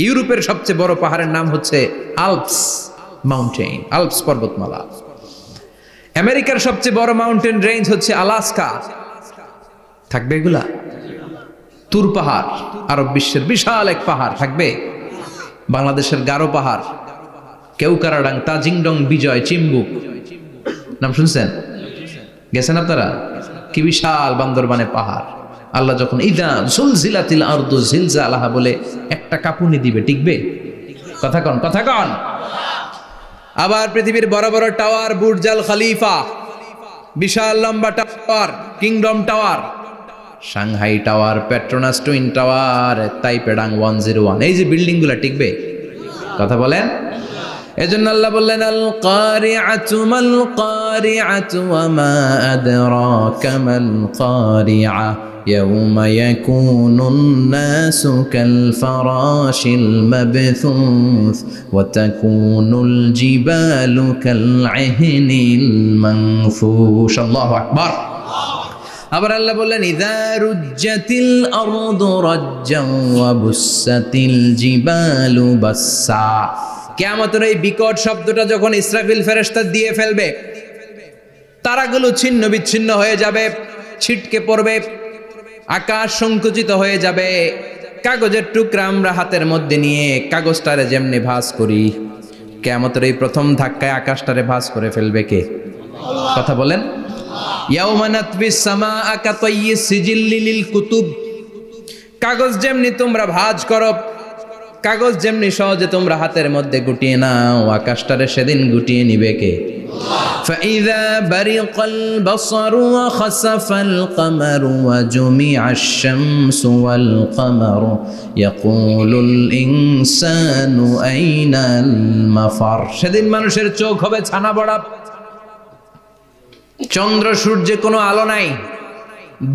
ইউরোপের সবচেয়ে বড় পাহাড়ের নাম হচ্ছে আল্পস মাউন্টেন, আল্পস পর্বতমালা। আমেরিকার সবচেয়ে বড় মাউন্টেন রেঞ্জ হচ্ছে আলাস্কা, থাকবে এগুলা। তুর পাহাড় আরব বিশ্বের বিশাল এক পাহাড় থাকবে। বাংলাদেশের গারো পাহাড়, কেউকারাডাং, তাজিংডং, বিজয়, চিম্বুক, নাম শুনছেন? গেছেন আপনারা? কি বিশাল বান্দরবানে পাহাড়। আল্লাহ যখন ইদা জুলজিলাতিল আরদু জিলজালাহা বলে একটা কাঁপুনি দিবে, টিকবে? কথা কন, কথা কন। আবার পৃথিবীর বড় বড় টাওয়ার, বুর্জ আল খলিফা, বিশাল লম্বা tower, Kingdom Tower, Shanghai Tower, Petronas Twin Tower, Taipei 101, এই যে বিল্ডিং গুলা টিকবে? কথা বলেন। এজন্য আল্লাহ বললেন আল কারিআতু মাল কারিআতু ওয়া মা আদরাকা মাল কারিআ ইয়াউমা ইয়াকুনুন নাসু কাল ফারাশিল মাবথুস ওয়া তাকুনুল জিবালু কাল ইহনিল মানফুশ। আল্লাহু আকবার। আবার আল্লাহ বললেন ইযা রুজ্জাতিল আরদু রাজ্জান ওয়া বুসাতিল জিবালু বাসসা। কিয়ামতের এই বিকট শব্দটা যখন ইসরাফিল ফেরেশতা দিয়ে ফেলবে, তারাগুলো ছিন্ন বিচ্ছিন্ন হয়ে যাবে, ছিটকে পড়বে, আকাশ সংকুচিত হয়ে যাবে। কাগজের টুকরা আমরা হাতের মধ্যে নিয়ে কাগজটারে যেমনি ভাঁজ করি, কিয়ামতের এই প্রথম ধাক্কায় আকাশটারে ভাঁজ করে ফেলবে কে? কথা বলেন। ইয়াউমা নাতবিস সামাআ কাতাইয়িস সিজিল্লি লিল কুতুব। কাগজ যেমনি তোমরা ভাঁজ করো, কাগজ যেমনি সহজে তোমরা হাতের মধ্যে গুটিয়ে নাও, আকাশটারে সেদিন গুটিয়ে নিবে কে? فإذا برق البصر وخسف القمر وجمع الشمس والقمر يقول الإنسان أين المفر। সেদিন মানুষের চোখ হবে ছানা বড়া, চন্দ্র সূর্যে কোনো আলো নাই,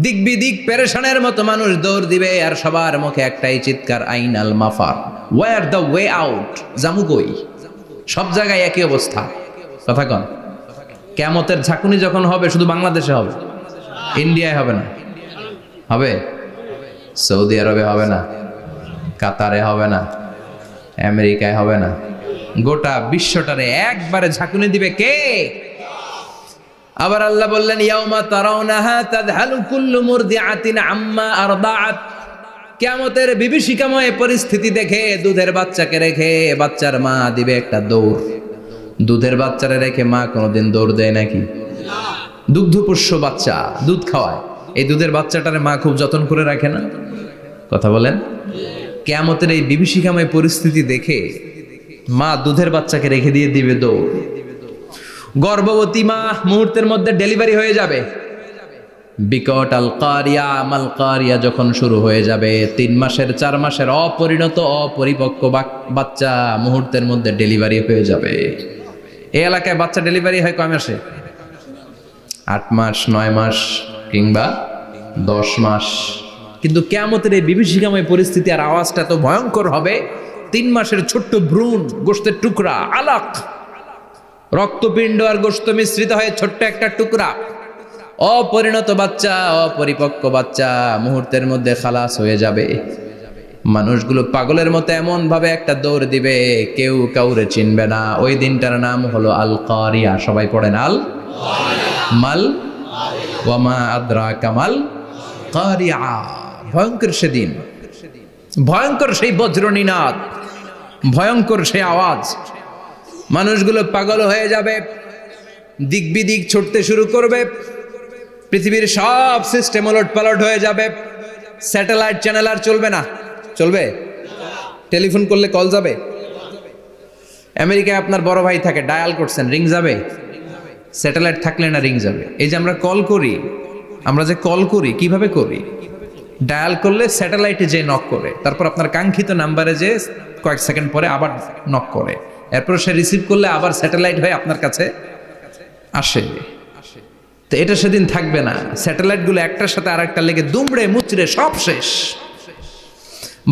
দিক বিদিক পেরেশানের মতো মানুষ দৌড় দিবে, আর সবার মুখে একটাই চিৎকার, আইনাল মাফার, ওয়ার দ্য ওয়ে আউট, জামু কই? সব জায়গায় একই অবস্থা। কথা কন। কিয়ামতের ঝাঁকুনি যখন হবে শুধু বাংলাদেশে হবে, ইন্ডিয়ায় হবে না, হবে সৌদি আরবে হবে না, কাতারে হবে না, আমেরিকায় হবে না, গোটা বিশ্বটারে একবারে ঝাঁকুনি দিবে কে? আবার আল্লাহ বললেন ইয়াউমা তারাউনাহা তাযহালু কুল্লু মুরদিআতিন আম্মা আরদাআত। কিয়ামতের বিভীষিকাময় পরিস্থিতি দেখে দুধের বাচ্চাকে রেখে বাচ্চার মা দিবে একটা দৌড়। দুধের বাচ্চারে রেখে মা কোনোদিন দৌড় দেয় নাকি? দুগ্ধপোষ্য বাচ্চা, দুধ খাওয়ায়, এই দুধের বাচ্চাটারে মা খুব যত্ন করে রাখে না? কথা বলেন। কিয়ামতের এই বিভীষিকাময় পরিস্থিতি দেখে মা দুধের বাচ্চাকে রেখে দিয়ে দিবে দৌড়। গর্ভবতী মা মুহূর্তের মধ্যে ডেলিভারি হয়ে যাবে। বিকট আল কারিয়া মাল কারিয়া যখন শুরু হয়ে যাবে, 3 মাসের 4 মাসের অপরিণত অপরিপক্ক বাচ্চা মুহূর্তের মধ্যে ডেলিভারি হয়ে যাবে। এই এলাকায় বাচ্চা ডেলিভারি হয় কয় মাসে? 8 মাস, 9 মাস কিংবা 10 মাস। কিন্তু কিয়ামতের এই বিভীষিকাময় পরিস্থিতি আর আওয়াজটা তো ভয়ঙ্কর হবে। 3 মাসের ছোট্ট ভ্রূণ, গোশতের টুকরা, আলাক, রক্তপিণ্ড আর গোশত মিশ্রিত হয়ে ছোট্ট একটা টুকরা, অপরিণত বাচ্চা, অপরিপক্ক বাচ্চা মুহূর্তের মধ্যে খালাস হয়ে যাবে। মানুষগুলো পাগলের মতো এমন ভাবে একটা দৌড় দিবে, কেউ কাউরে চিনবে না। ওই দিনটার নাম হলো আল কারিয়া। সবাই পড়েন আল মাল ওয়া মা আদরাকা মাল কারিয়া। ভয়ঙ্কর সেদিন, ভয়ঙ্কর সেই বজ্রনিনাদ, ভয়ঙ্কর সেই আওয়াজ। মানুষগুলো পাগল হয়ে যাবে, দিক বিদিক ছুটতে শুরু করবে, পৃথিবীর সব সিস্টেম ওলট পালট হয়ে যাবে। স্যাটেলাইট চ্যানেল আর চলবে না। চলবে? টেলিফোন করলে কল যাবে? আমেরিকায় আপনার বড় ভাই থাকে, ডায়াল করছেন, রিং যাবে? স্যাটেলাইট থাকলে না রিং যাবে? এই যে আমরা কল করি, আমরা যে কল করি কিভাবে করি? ডায়াল করলে স্যাটেলাইটে যে নক করে, তারপর আপনার কাঙ্ক্ষিত নাম্বারে যে কয়েক সেকেন্ড পরে আবার নক করে, এরপর সে রিসিভ করলে আবার স্যাটেলাইট হয়ে আপনার কাছে আসে। তো এটা সেদিন থাকবে না। স্যাটেলাইটগুলো একটার সাথে আরেকটা লেগে দুমড়ে মুচড়ে সব শেষ।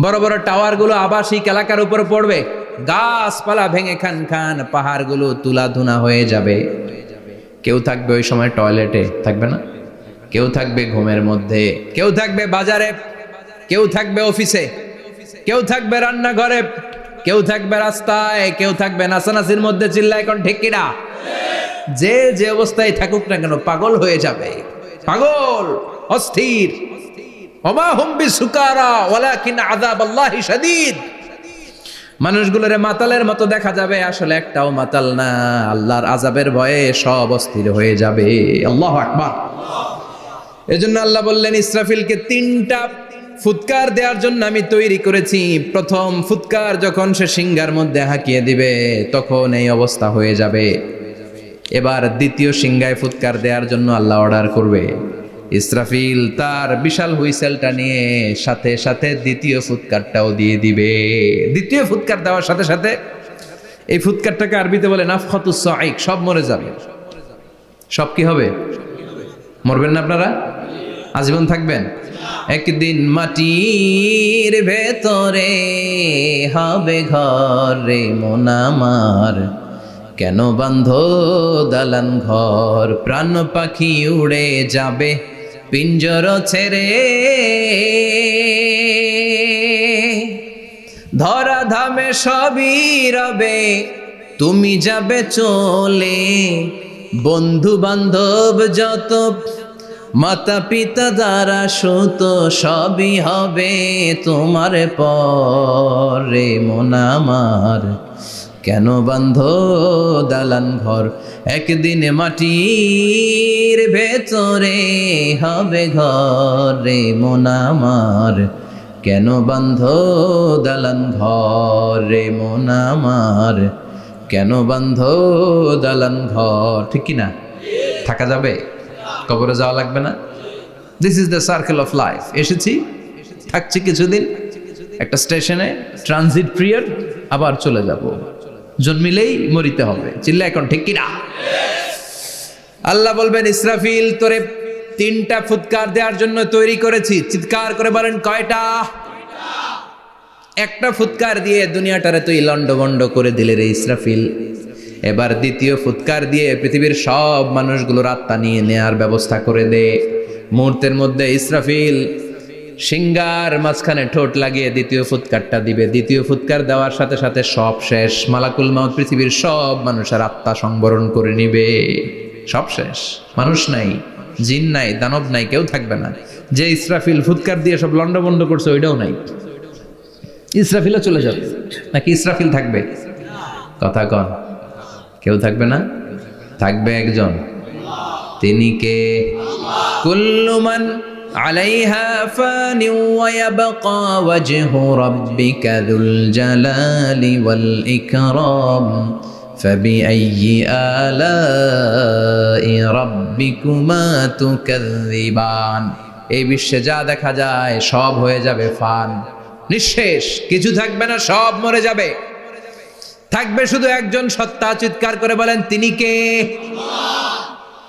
বড় বড় টাওয়ারগুলো আবাসিক এলাকার উপর পড়বে, গাছপালা ভেঙে খান খান, পাহাড়গুলো তুলাধুনা হয়ে যাবে। কেউ থাকবে ওই সময় টয়লেটে, থাকবে না? কেউ থাকবে ঘুমের মধ্যে, কেউ থাকবে বাজারে, কেউ থাকবে অফিসে, কেউ থাকবে রান্নাঘরে, কেউ থাকবে রাস্তায়, কেউ থাকবে নাচানাচির মধ্যে। চিল্লা এখন ঠিক কিনা? যে যে অবস্থায় থাকুক না কেন পাগল হয়ে যাবে, পাগল, অস্থির। ওমা হুম বিসুকারা ওয়ালাকিন আযাবাল্লাহি শাদীদ। মানুষগুলোরে মাতালের মতো দেখা যাবে, আসলে একটাও মাতাল না। আল্লাহর আযাবের ভয়ে সব অস্থির হয়ে যাবে। আল্লাহু আকবার। এজন্য আল্লাহ বললেন ইসরাফিলকে 3টা ফুৎকার দেওয়ার জন্য আমি তৈরি করেছি। প্রথম ফুৎকার যখন সে সিংহার মধ্যে হাঁকিয়ে দিবে তখন এই অবস্থা হয়ে যাবে। এবার দ্বিতীয় সিংহায় ফুৎকার দেওয়ার জন্য আল্লাহ অর্ডার করবে। ইসরাফিল তার বিশাল হুইসেলটা নিয়ে সাথে সাথে দ্বিতীয় ফুৎকারটাও দিয়ে দিবে। দ্বিতীয় ফুৎকার দেওয়ার সাথে সাথে এই ফুৎকারটাকে আরবিতে বলে নাফখাতুস সাঈক, সব মরে যাবে। সব কি হবে? মরবেন না আপনারা? আজীবন থাকবেন? একদিন মাটির ভেতরে হবে ঘর রে মন আমার, কেন বাঁধো দালান ঘর, প্রাণ পাখি উড়ে যাবে পিঞ্জর ছেড়ে, ধরা ধামে সবই রবে তুমি যাবে চলে, বন্ধু বান্ধব যত মাতা পিতা দ্বারা সুত সবই হবে তোমার পরে মন আমার, কেন বান্ধ দালান ঘর, একদিন মাটির ভেতরে হবে ঘর রে মন আমার, কেন বান্ধ দালান ঘর রে মন আমার, কেন বান্ধ দালান ঘর। ঠিক কিনা? থাকা যাবে? কবরে যাওয়া লাগবে না? This is the circle of life. এসেছি, থাকছি কিছুদিন, একটা স্টেশনে ট্রানজিট পিরিয়ড, আবার চলে যাব। জন্মিলেই মরিতে হবে। চিল্লা এখন ঠিক কিনা? আল্লাহ বলবেন ইসরাফিল তোরে 3টা ফুৎকার দেওয়ার জন্য তৈরি করেছি। চিৎকার করে বলেন কয়টা? একটা ফুৎকার দিয়ে দুনিয়াটারে তুই লন্ডভন্ড করে দিলে রে ইসরাফিল। এবার দ্বিতীয় ফুৎকার দিয়ে পৃথিবীর সব মানুষগুলোর আত্মা নিয়ে নেয়ার ব্যবস্থা করে দে। মুহূর্তের মধ্যে ইসরাফিল সিংহার মাঝখানে ঠোঁট লাগিয়ে দ্বিতীয় ফুৎকারটা দিবে। দ্বিতীয় ফুৎকার দেওয়ার সাথে সাথে সব শেষ। মালাকুল মাউত পৃথিবীর সব মানুষের আত্মা সংবরণ করে নিবে। সব শেষ, মানুষ নাই, জিন নাই, দানব নাই, কেউ থাকবে না। যে ইসরাফিল ফুৎকার দিয়ে সব লন্ডভন্ড করছে ওইটাও নাই। ইসরাফিলও চলে যাবে নাকি ইসরাফিল থাকবে? কথা কন। কেউ থাকবে না? থাকবে একজন। তিনি কে? কুল্লু মান আলাইহা ফানি ওয়া ইয়াবকা ওয়াজহু রাব্বিকা যুল জালালি ওয়াল ইকরাম ফাবিআইয়ি আলাই রাব্বিকুমা তুকাযযিবান। এই বিশ্বে যা দেখা যায় সব হয়ে যাবে ফান, নিঃশেষ, কিছু থাকবে না, সব মরে যাবে। থাকবে শুধু একজন সত্তা। চিৎকার করে বলেন তিনি কে?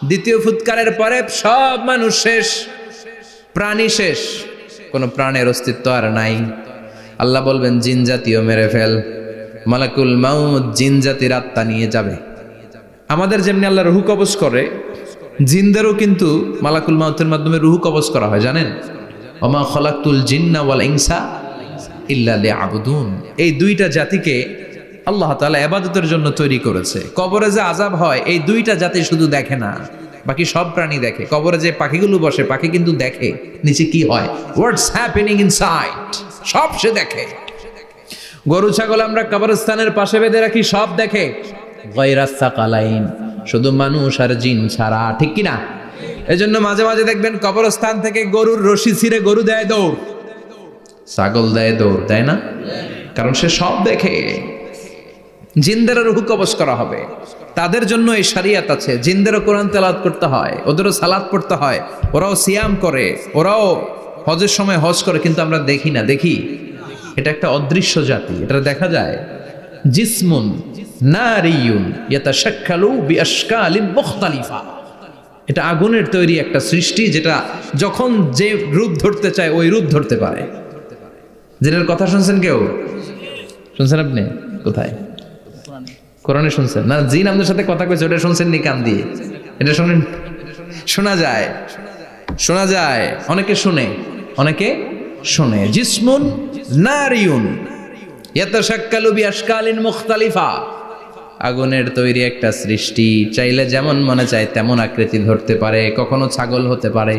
দ্বিতীয় ফুৎকারের পরে সব মানুষ শেষ, প্রাণী শেষ, কোনো প্রাণের অস্তিত্ব আর নাই। আল্লাহ বলবেন জিন জাতিও মেরে ফেল। মালাকুল মাউত জিন জাতির আত্মা নিয়ে যাবে। আমাদের যেমনি আল্লাহ রুহু কবজ করে, জিনদেরও কিন্তু মালাকুল মাউতের মাধ্যমে রুহু কবজ করা হয়, জানেন? ওমা খলাকতুল জিন্না ওয়াল ইনসা ইল্লা লিয়াবুদুন। এই 2টা জাতিকে আল্লাহ তাআলা ইবাদতের জন্য তৈরি করেছে। কবরে যে আযাব হয় এই 2টা জাতি শুধু দেখে না, বাকি সব প্রাণী দেখে। কবরে যে পাখিগুলো বসে, পাখি কিন্তু দেখে নিচে কি হয়, হোয়াটস হ্যাপেনিং ইনসাইড, সব সে দেখে। গরু ছাগল আমরা কবরস্থানের পাশে বেঁধে রাখি, সব দেখে। গায়রাস সাকালাইন, শুধু মানুষ আর জিন ছাড়া। ঠিক কিনা? এজন্য মাঝে মাঝে দেখবেন কবরস্থান থেকে গরুর রশি ছিঁড়ে গরু দেয় দৌড়, ছাগল দেয় দৌড়, দেয় না? কারণ সে সব দেখে। জিনদেরও রুহু কবজ করা হবে, তাদের জন্য এই শরিয়ত আছে। জিনদেরও কোরআন তেলাওয়াত করতে হয়, ওদেরও সালাত পড়তে হয়, ওরাও সিয়াম করে, ওরাও হজের সময় হজ করে, কিন্তু আমরা দেখি না। দেখি? এটা একটা অদৃশ্য জাতি, এটা দেখা যায়। জিসমুন নারিয়ুন ইয়াতাশাক্কালু বিআশকালিন মুখতালিফা। এটা আগুনের তৈরি একটা সৃষ্টি, যেটা যখন যে রূপ ধরতে চায় ওই রূপ ধরতে পারে। জিনের কথা শুনছেন কেউ? শুনছেন আপনি? কোথায়? কোরআনে শুনছেন না? জিন আমাদের সাথে কথা কইছে, ওটা শুনছেন নি কান দিয়ে? এটা শুনেন? শোনা যায়, শোনা যায়। অনেকে শুনে, অনেকে শুনে। জিসমুন নারিয়ুন ইয়াতাশাক্কালু বিআশকালিন মুখতালিফা। আগুনের তৈরি একটা সৃষ্টি, চাইলে যেমন মনে চায় তেমন আকৃতি ধরতে পারে। কখনো ছাগল হতে পারে,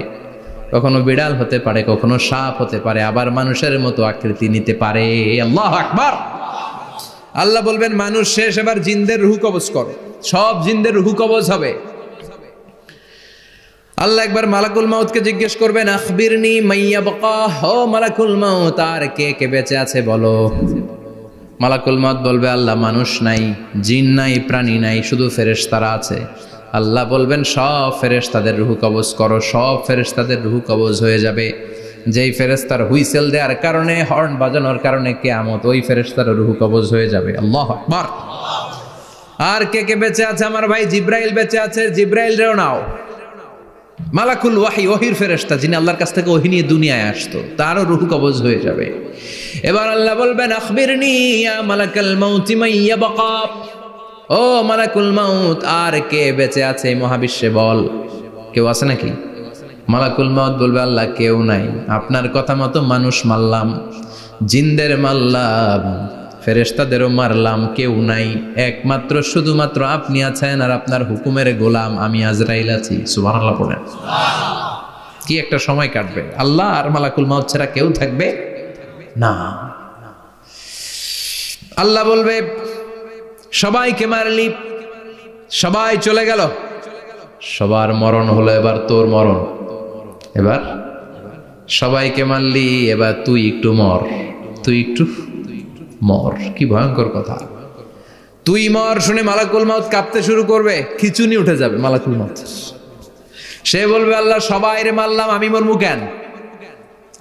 কখনো বিড়াল হতে পারে, কখনো সাপ হতে পারে, আবার মানুষের মতো আকৃতি নিতে পারে। আল্লাহু আকবার। আল্লাহ বলবেন মানুষ শেষ, এবার জিনদের রুহ কবজ করো। সব জিনদের রুহ কবজ হবে। আল্লাহ একবার মালাকুল মাউতকে জিজ্ঞেস করবেন, আখবিরনি মাইয়া বাকা, ও মালাকুল মাউত, আর কে কে বেঁচে আছে বলো। মালাকুল মাউত বলবে, আল্লাহ মানুষ নাই, জিন নাই, প্রাণী নাই, শুধু ফেরেশতারা আছে। আল্লাহ বলবেন, সব ফেরেশতাদের রুহ কবজ করো। সব ফেরেশতাদের রুহ কবজ হয়ে যাবে। যেই ফেরেশতার হুইসেল দেওয়ার কারণে, হর্ন বাজানোর কারণে কিয়ামত, ওই ফেরেশতার রুহ কবজ হয়ে যাবে। আল্লাহু আকবার। আর কে কে বেঁচে আছে? আমার ভাই জিব্রাইল বেঁচে আছে, জিব্রাইল রেও নাও। মালাকুল ওয়াহি, ওহির ফেরেশতা, যিনি আল্লাহর কাছ থেকে ওহি নিয়ে দুনিয়ায় আসতো, তারও রূহ কবজ হয়ে যাবে। এবার আল্লাহ বলবেন, আখবিরনি ইয়া মালাকাল মাউত মাইয়া বাকা, ও মালাকুল মাউত, আর কে বেঁচে আছে এই মহাবিশ্বে বল। কেউ আছে নাকি? মালাকুল মাউত বলবে, আল্লাহ কেউ নাই। আপনার কথা মতো মানুষ মারলাম, জিনদের মারলাম, ফেরেশতাদেরও মারলাম, কেউ নাই। একমাত্র শুধুমাত্র আপনি আছেন, আর আপনার হুকুমের গোলাম আমি আজরাইল আছি। সুবহানাল্লাহ পড়েন। কি একটা সময় কাটবে। আল্লাহ আর মালাকুল মাউত ছাড়া কেউ থাকবে না। আল্লাহ বলবে, সবাইকে মারলি, সবাই চলে গেল, সবার মরণ হলো, এবার তোর মরণ। এবার সবাইকে মারলি, এবার তুই একটু মর, তুই একটু মর। কি ভয়ঙ্কর কথা। তুই মর শুনে মালাকুল মাউত কাঁপতে শুরু করবে, খিচুনি উঠে যাবে মালাকুল মাউত। সে বলবে, আল্লাহ সবাই রে মারলাম, আমি মরবো কেন?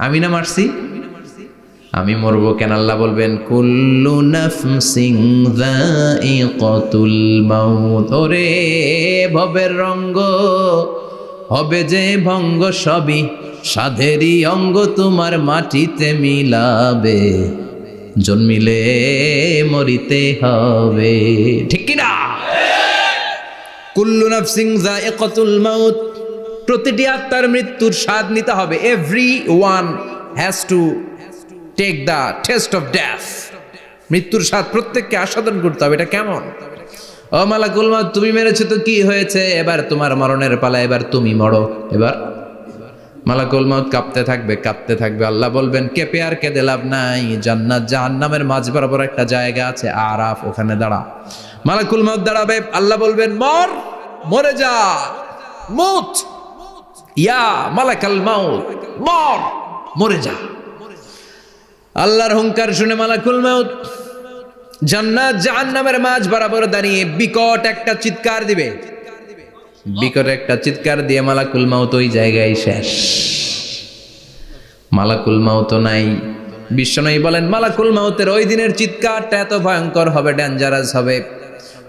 আমি না মারছি, আমি মরবো কেন? আল্লাহ বলবেন, কুল্লু নাফসিন যায়িকাতুল মাউত, ওরে ভবের রঙ্গ, হবে যে ভঙ্গ, সবই সাধেরই অঙ্গ, তোমার মাটিতে মিলাবে, জন্মিলে মরিতে হবে। ঠিক কিনা? কুল্লু নাফসিন যায়িকাতুল মাউত, প্রতিটি আত্মার মৃত্যুর স্বাদ নিতে হবে। Everyone has to take the taste of death. মৃত্যুর স্বাদ প্রত্যেককে আস্বাদন করতে হবে। এটা কেমন? ও মালাকুল মাউত, তুমি মেরেছো তো কি হয়েছে, এবার তোমার মরণের পালা, এবার তুমি মরো। এবার মালাকুল মাউত কাঁপতে থাকবে, কাঁপতে থাকবে। আল্লাহ বলবেন, কেঁপে আর কেঁদে লাভ নাই, জান্নাত জাহান্নামের মাঝ বরাবর একটা জায়গা আছে, আরাফ, ওখানে দাঁড়া। মালাকুল মাউত দাঁড়াবে, আল্লাহ বলবেন, মর, মরে যা, মুত, ইয়া মালাকাল মাউত, মর, মরে যা। আল্লাহর হুঙ্কার শুনে মালাকুল মাউত জান্নাত জাহান্নামের মাঝ বরাবর দাঁড়িয়ে বিকট একটা চিৎকার দিবে। বিকট একটা চিৎকার দিয়ে মালাকুল মাউত ওই জায়গায় শেষ। মালাকুল মাউত নাই। বিশ্বনবী বলেন, মালাকুল মাউতের ওই দিনের চিৎকারটা এত ভয়ঙ্কর হবে, ডেঞ্জারাস হবে।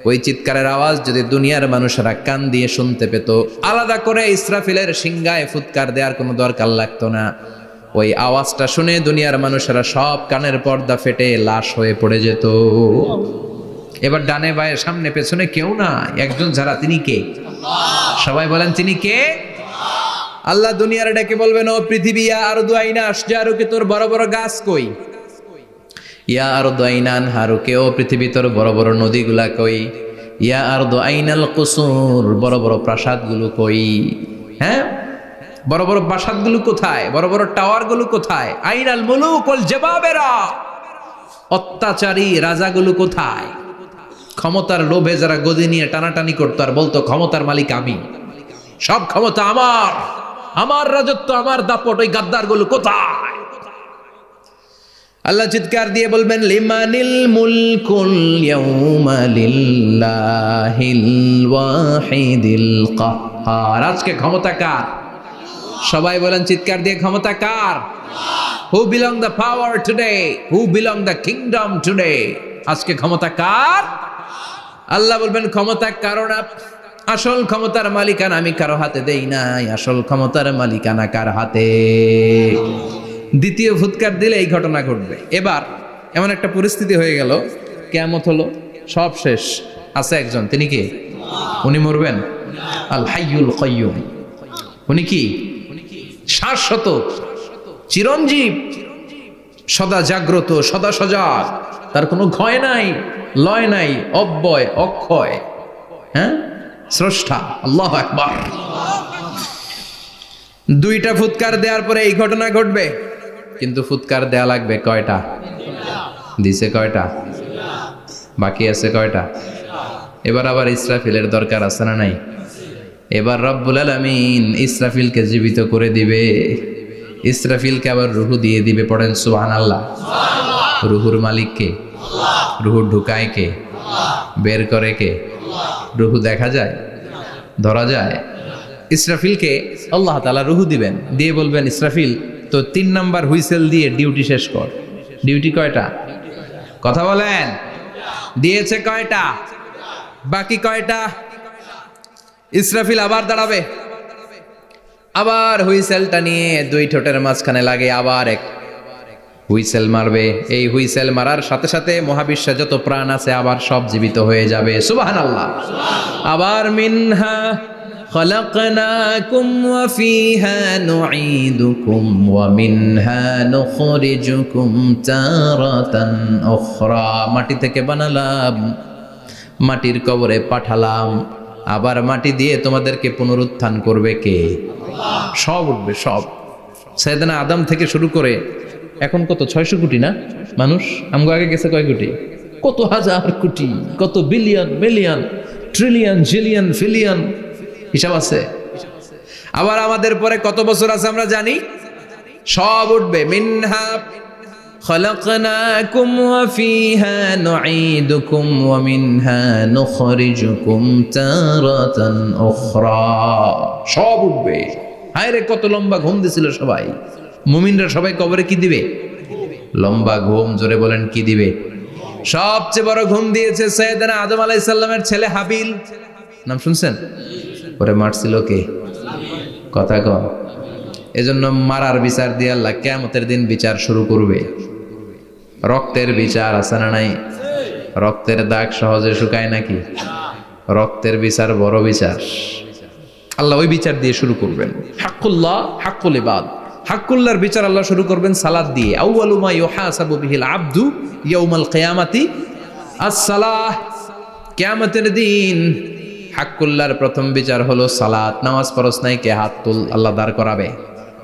ওই চিৎকারের আওয়াজ যদি দুনিয়ার মানুষেরা কান দিয়ে শুনতে পেত, আলাদা করে ইসরাফিলের সিংহায় ফুৎকার দেওয়ার কোনো দরকার লাগতো না। ওই আওয়াজটা শুনে দুনিয়ার মানুষেরা সব কানের পর্দা ফেটে লাশ হয়ে পড়ে যেত। এবার ডানে বায়ে সামনে পেছনে কেউ না, একজন যারা, তিনি কে? সবাই বলেন, তিনি কে? আল্লাহ দুনিয়ার ডেকে বলবেন, ও পৃথিবী, ইয়া আরদু আইনা আশজারুকে, তোর বড় বড় গাছ কই? ইয়া আরদু আইনা আনহারুকে, ও পৃথিবী, তোর বড় বড় নদীগুলা কই? ইয়া আরদু আইনাল কুসুর, বড় বড় প্রাসাদগুলো কই? হ্যাঁ, বড় বড় প্রাসাদগুলো কোথায়? বড় বড় টাওয়ারগুলো কোথায়? আইনাল মুলুক ওয়াল জাবাবেরা, অত্যাচারী রাজাগুলো কোথায়? ক্ষমতার লোভে যারা গদি নিয়ে টানাটানি করতো আর বলতো, ক্ষমতার মালিক আমি, সব ক্ষমতা আমার, আমার রাজত্ব, আমার দাপট, ওই গাদ্দারগুলো কোথায়? আল্লাহ চিৎকার দিয়ে বলবেন, লিমানিল মুলকুল ইয়াউমা লিল্লাহিল ওয়াহিদিল কাহ্হার, আজকে ক্ষমতা কার? সবাই বলেন চিৎকার দিয়ে, ক্ষমতা কার? Who belong the power today, who belong the kingdom today, আজকে ক্ষমতা কার? আল্লাহ বলবেন, ক্ষমতা কারো না, আসল ক্ষমতার মালিকানা আমি কারো হাতে দেই নাই, আসল ক্ষমতার মালিকানা কার হাতে? দ্বিতীয় ফুৎকার দিলে এই ঘটনা ঘটবে। এবার এমন একটা পরিস্থিতি হয়ে গেল, কিয়ামত হলো, সব শেষ, আছে একজন, তিনি কি? উনি মরবেন, আল হাইয়ুল কাইয়ুম। উনি কি? শাশ্বত, চিরঞ্জীব, সদা জাগ্রত, সদা সজাগ, তার কোনো ক্ষয় নাই, লয় নাই, অব্যয়, অক্ষয়, হ্যাঁ, স্রষ্টা। আল্লাহু আকবার। দুইটা ফুৎকার দেওয়ার পরে এই ঘটনা ঘটবে, কিন্তু ফুৎকার দেয়া লাগবে কয়টা? দিছে কয়টা? বাকি আছে কয়টা? এবার আবার ইসরাফিলের দরকার আছে না নাই? এবার রব্বুল আলামিন ইসরাফিলকে জীবিত করে দিবে, ইসরাফিলকে আবার রুহু দিয়ে দিবে। পড়েন সুবহানাল্লাহ। রুহুর মালিক কে? রুহু ঢুকায় কে? বের করে কে? রুহু দেখা যায়, ধরা যায়? ইসরাফিলকে আল্লাহ তাআলা রুহু দিবেন, দিয়ে বলবেন ইসরাফিল তো 3 নাম্বার হুইসেল দিয়ে ডিউটি শেষ কর। ডিউটি কয়টা? কথা বলেন। দিয়েছে কয়টা? বাকি কয়টা? ইসরাফিল আবার দাঁড়াবে, আবার হুইসেলটা নিয়ে 2 ঠোঁটের মাঝখানে লাগে আবার এক হুইসেল মারবে। এই হুইসেল মারার সাথে সাথে মহাবিশ্বে যত প্রাণ আছে আবার সব জীবিত হয়ে যাবে। সুবহানাল্লাহ। আবার মিনহা খলাকনাকুম ওয়া ফিহা নুঈদুকুম ওয়া মিনহা নুখরিজুকুম তারাতান উখরা। মাটি থেকে বানালাম, মাটির কবরে পাঠালাম, আবার মাটি দিয়ে তোমাদেরকে পুনরুত্থান করবে কে? সব উঠবে, সব। সাইয়েদনা আদম থেকে শুরু করে এখন কত 600 কোটি না মানুষ? আমগো আগে গেছে কয় কোটি? কত হাজার কোটি, কত billion, million, trillion, zillion, pillion, হিসাব আছে। আবার আমাদের পরে কত বছর আছে আমরা জানি? সব উঠবে। মিনহা খলাকনাকুম ওয়া ফিহা নুঈদুকুম ওয়া মিনহা নুখরিজুকুম তারাতান উখরা। সব উঠবে। হায়রে কত লম্বা ঘুম দিছিল সবাই। মুমিনরা সবাই কবরে কি দিবে? লম্বা ঘুম। জোরে বলেন কি দিবে? সবচেয়ে বড় ঘুম দিয়েছে সাইয়েদনা আদম আলাইহিস সালামের ছেলে হাবিল। নাম শুনছেন? ওরে মারছিল কে? কথা কন। এজন্য মারার বিচার দিয়ে আল্লাহ কিয়ামতের দিন বিচার শুরু করবে। রক্তের বিচার আছে না নাই? রক্তের দাগ সহজে শুকায় নাকি? রক্তের বিচার বড় বিচার। আল্লাহ ওই বিচার দিয়ে শুরু করবেন। হাক্কুল্লাহ, হাক্কুল ইবাদ। হাক্কুল্লাহর বিচার আল্লাহ শুরু করবেন সালাত দিয়ে। আউয়ালু মা ইউহাসাবু বিহিল আবদু ইয়াউমাল কিয়ামাতি আস-সালাহ। কিয়ামতের দিন হাক্কুল্লাহর প্রথম বিচার হলো সালাত। নামাজ পড়স নাই কে? হাত তুল। আল্লাহ দাঁড় করাবে।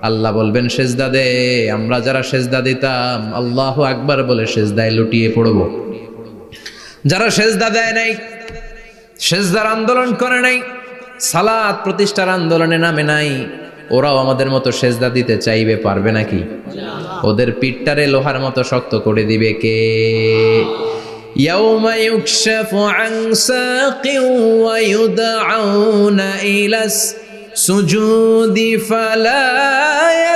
আল্লাহ বলবেন সেজদা দে। আমরা যারা সেজদা দিতাম আল্লাহু আকবার বলে সেজদায় লুটিয়ে পড়ব। যারা সেজদা দেয় নাই, সেজদার আন্দোলন করে নাই, সালাত প্রতিষ্ঠার আন্দোলনে নামে নাই, ওরাও আমাদের মতো সেজদা দিতে চাইবে, পারবে নাকি? ওদের পিঠটারে লোহার মতো শক্ত করে দিবে কে? ইয়াউমা ইউকশাফু আন সাকিন ওয়া ইউদআউনা ইলাস সুজুদি ফালা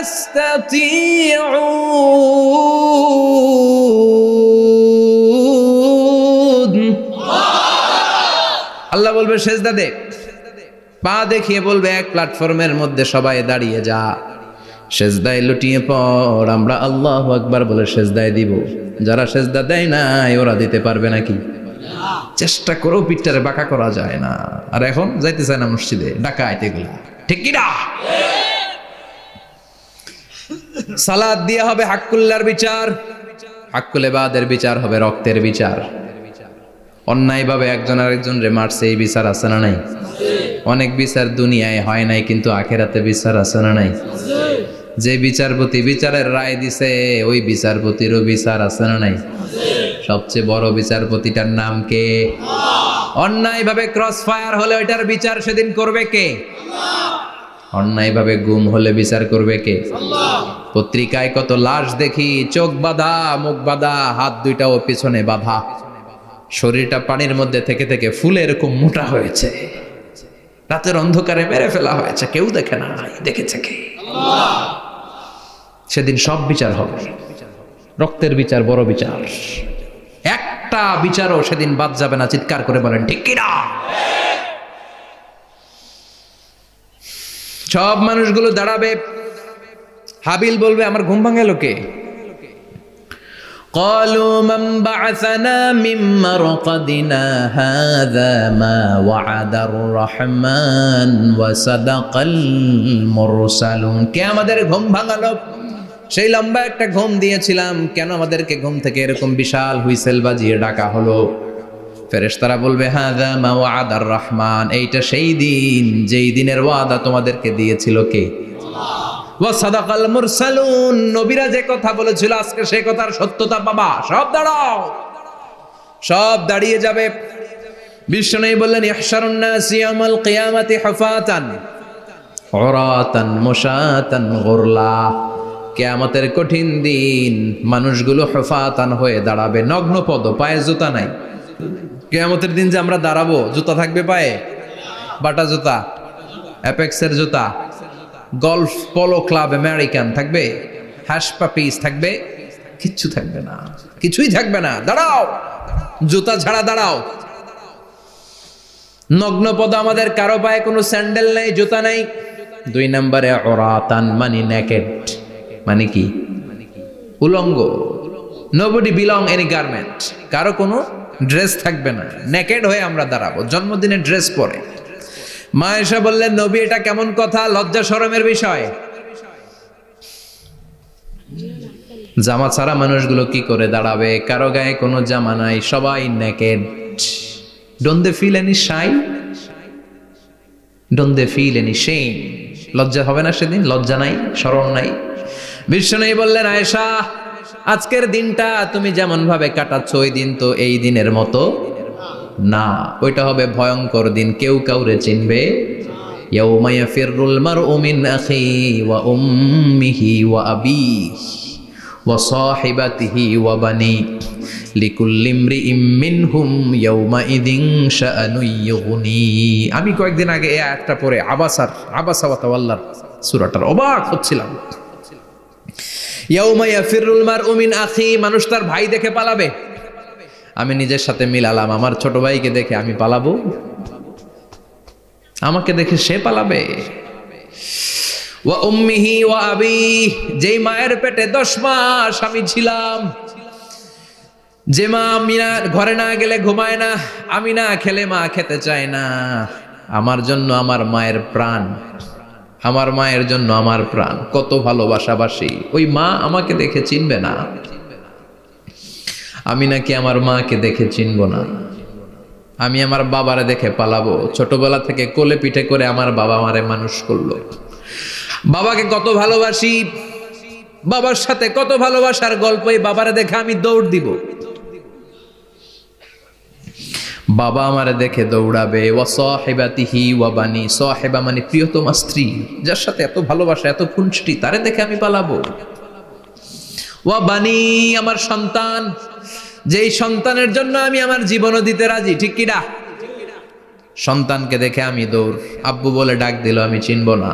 ইস্তাতিউন। আল্লাহ বলবে সেজদা দে। পা দেখিয়ে বলবে এক প্ল্যাটফর্মের মধ্যে সবাই দাঁড়িয়ে যা, সেজদায় লুটিয়ে পড়। আমরা আল্লাহু আকবার বলে সেজদায় দিব। যারা সেজদা দেয় নাই ওরা দিতে পারবে নাকি? চেষ্টা করেও পিঠটারে বাঁকা করা যায় না। আর এখন যাইতে চায় না মসজিদে, ডাকাত এগুলা, ঠিক কি না? সালাত দিয়ে হবে হাক্কুল্লাহর বিচার, হাক্কুল ইবাদের বিচার হবে রক্তের বিচার। অন্যায়ভাবে একজন আরেকজন রে মারছে, এই বিচার আছে না নাই? অনেক বিচার দুনিয়ায় হয় নাই, কিন্তু আখেরাতে বিচার আছে না নাই? যে বিচারপতি বিচারের রায় দিছে ওই বিচারপতিরও বিচার আছে না নাই? সবচেয়ে বড় বিচারপতিটার নাম কে? অন্যায়ভাবে ক্রস ফায়ার হলে ওইটার বিচার সেদিন করবে কে? অন্যায়ভাবে গুম হলে বিচার করবে কে? পত্রিকায় কত লাশ দেখি, চোখ বাঁধা, মুখ বাঁধা, হাত দুইটাও পিছনে বাঁধা, শরীরটা পানির মধ্যে থেকে থেকে ফুলে এরকম মোটা হয়েছে, রাতের অন্ধকারে মেরে ফেলা হয়েছে, কেউ দেখে না, দেখেছে কে? সেদিন সব বিচার হবে, রক্তের বিচার, বড় বিচার। একটা বিচারও সেদিন বাদ যাবে না। চিৎকার করে বলেন ঠিক কিনা? সব মানুষগুলো দাঁড়াবে। হাবিল বলবে আমার ঘুম ভাঙালো কে? قالوا من بعثنا من مرقدنا هذا ما وعد الرحمن وصدق المرسلون। কে আমাদের ঘুম ভাঙালো? সেই লম্বা একটা ঘুম দিয়েছিলাম, কেন আমাদেরকে ঘুম থেকে এরকম বিশাল হুইসেল বাজিয়ে ডাকা হলো? ফেরেশতারা বলবে হাযা মা ওয়াদার রহমান, এইটা সেই দিন যেই দিনের ওয়াদা তোমাদেরকে দিয়েছিল কে? ওয়া সাদাকাল মুরসালুন, নবীরা যে কথা বলেছিল আজকে সেই কথার সত্যতা পাবা। সব দাঁড়াও, সব দাঁড়িয়ে যাবে। বিষ্ণু বললেন ইহশারুন নাস ইয়াউমাল কিয়ামাতি হুফাতান উরাতান মুশাতান গুরলা। কিয়ামতের কঠিন দিন মানুষগুলো হুফাতান হয়ে দাঁড়াবে, নগ্ন পদ, পায়ে জুতা নাই। কিয়ামতের দিন যে আমরা দাঁড়াবো, জুতা থাকবে পায়ে? বাটা জুতা, অ্যাপেক্সের জুতা, গলফ পোলো ক্লাব আমেরিকান থাকবে, হ্যাশ পাপিস থাকবে? কিচ্ছু থাকবে না, কিছুই থাকবে না। দাঁড়াও, জুতা ছাড়া দাঁড়াও। নগ্ন পদ, আমাদের কারো পায়ে কোনো স্যান্ডেল নাই, জুতা নাই। 2 নম্বরে উরাতান মানে নেকেড, মানে কি? উলঙ্গ। নোবডি বিলং এনি গার্মেন্ট, কারো কোনো ড্রেস থাকবে না, নেকেড হয়ে আমরা দাঁড়াবো, জন্মদিনের ড্রেস পরে। মা এসে বললেন নবী এটা কেমন কথা, লজ্জা শরমের বিষয়। জামা ছাড়া মানুষগুলো কি করে দাঁড়াবে? কারো গায়ে কোনো জামা নাই, সবাই naked. Don't they feel any shy? Don't they feel any shame? লজ্জা হবে না সেদিন? লজ্জা নাই, শরম নাই? বিষ্ণু বললেন আয়েশা, আজকের দিনটা তুমি যেমন ভাবে কাটাচ্ছ ওই দিন তো এই দিনের মতো না, ওইটা হবে ভয়ঙ্কর দিন, কেউ কাউরে চিনবে। ইয়াউমা ইয়াফিরুল মারউ মিন আখি ওয়া উম্মিহি ওয়া আবিহি ওয়া সাহিবাতিহি ওয়া বানি লিকুল্লি ইমরিইম মিনহুম ইয়াউমাইযিন শাআনুন ইউগনি। আমি কয়েকদিন আগে এই আয়াতটা পড়ে আবাসা ওয়া তাওয়াল্লার সূরাটার অবাক হচ্ছিলাম। ইয়াউমা ইয়াফিরুল মারউ মিন আখি, মানুষ তার ভাই দেখে পালাবে। আমি নিজের সাথে মিলালাম, আমার ছোট ভাইকে দেখে আমি পালাবো? আমাকে দেখে সে পালাবে? ওয়া উম্মিহি ওয়া আবি, যেই মায়ের পেটে 10 মাস আমি ছিলাম, যে মা আমি না ঘরে না গেলে ঘুমায় না, আমি না খেলে মা খেতে চায় না, আমার জন্য আমার মায়ের প্রাণ, আমার মায়ের জন্য আমার প্রাণ, কত ভালোবাসাবাসী। ওই মা আমাকে দেখে চিনবে না, আমি নাকি আমার মাকে দেখে চিনব না। আমি আমার বাবারে দেখে পালাবো। ছোটবেলা থেকে কোলে পিঠে করে আমার বাবা আমারে মানুষ করলো, বাবাকে কত ভালোবাসি, বাবার সাথে কত ভালোবাসার গল্প, এই বাবারে দেখে আমি দৌড় দিব, বাবা আমারে দেখে দৌড়াবে। ওয়া সাহিবাতিহি ওয়া বানি, সাহিবা মানে প্রিয়তমা স্ত্রী, যার সাথে এত ভালোবাসা, এত খুনসুটি, তারে দেখে আমি পালাবো। ওয়া বানি, আমার সন্তান, যেই সন্তানের জন্য আমি আমার জীবনও দিতে রাজি, ঠিক কিনা? সন্তানকে দেখে আমি দৌড়। আব্বু বলে ডাক দিল, আমি চিনব না।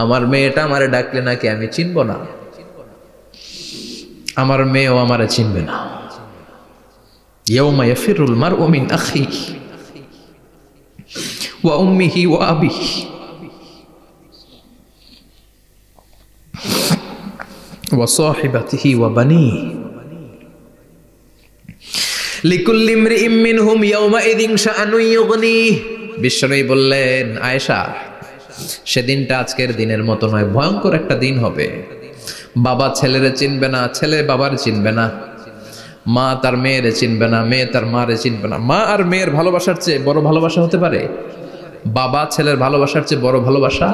আমার মেয়েটা আমারে ডাকলে নাকি আমি চিনব না, আমার মেয়েও আমারে চিনবে না। ইয়াউমা ইয়াফিরুল মারউ মিন আখিহি ওয়া উম্মিহি ওয়া আবিহি ওয়া সাহিবাতিহি ওয়া বানিহি লিকুল্লি ইমরিইম মিনহুম ইয়াউমাইযিন শাআনুন ইউগনি। বিশ্বনবী বললেন আয়েশা, সেদিনটা আজকের দিনের মতো নয়, ভয়ঙ্কর একটা দিন হবে। বাবা ছেলেরে চিনবে না, ছেলে বাবার চিনবে না, মা তার মেয়েরে চিনবে না, মেয়ে তার মারে চিনবে না। মা আর মেয়ের ভালোবাসার চেয়ে বড় ভালোবাসা হতে পারে? বাবা ছেলের ভালোবাসার চেয়ে বড় ভালোবাসা?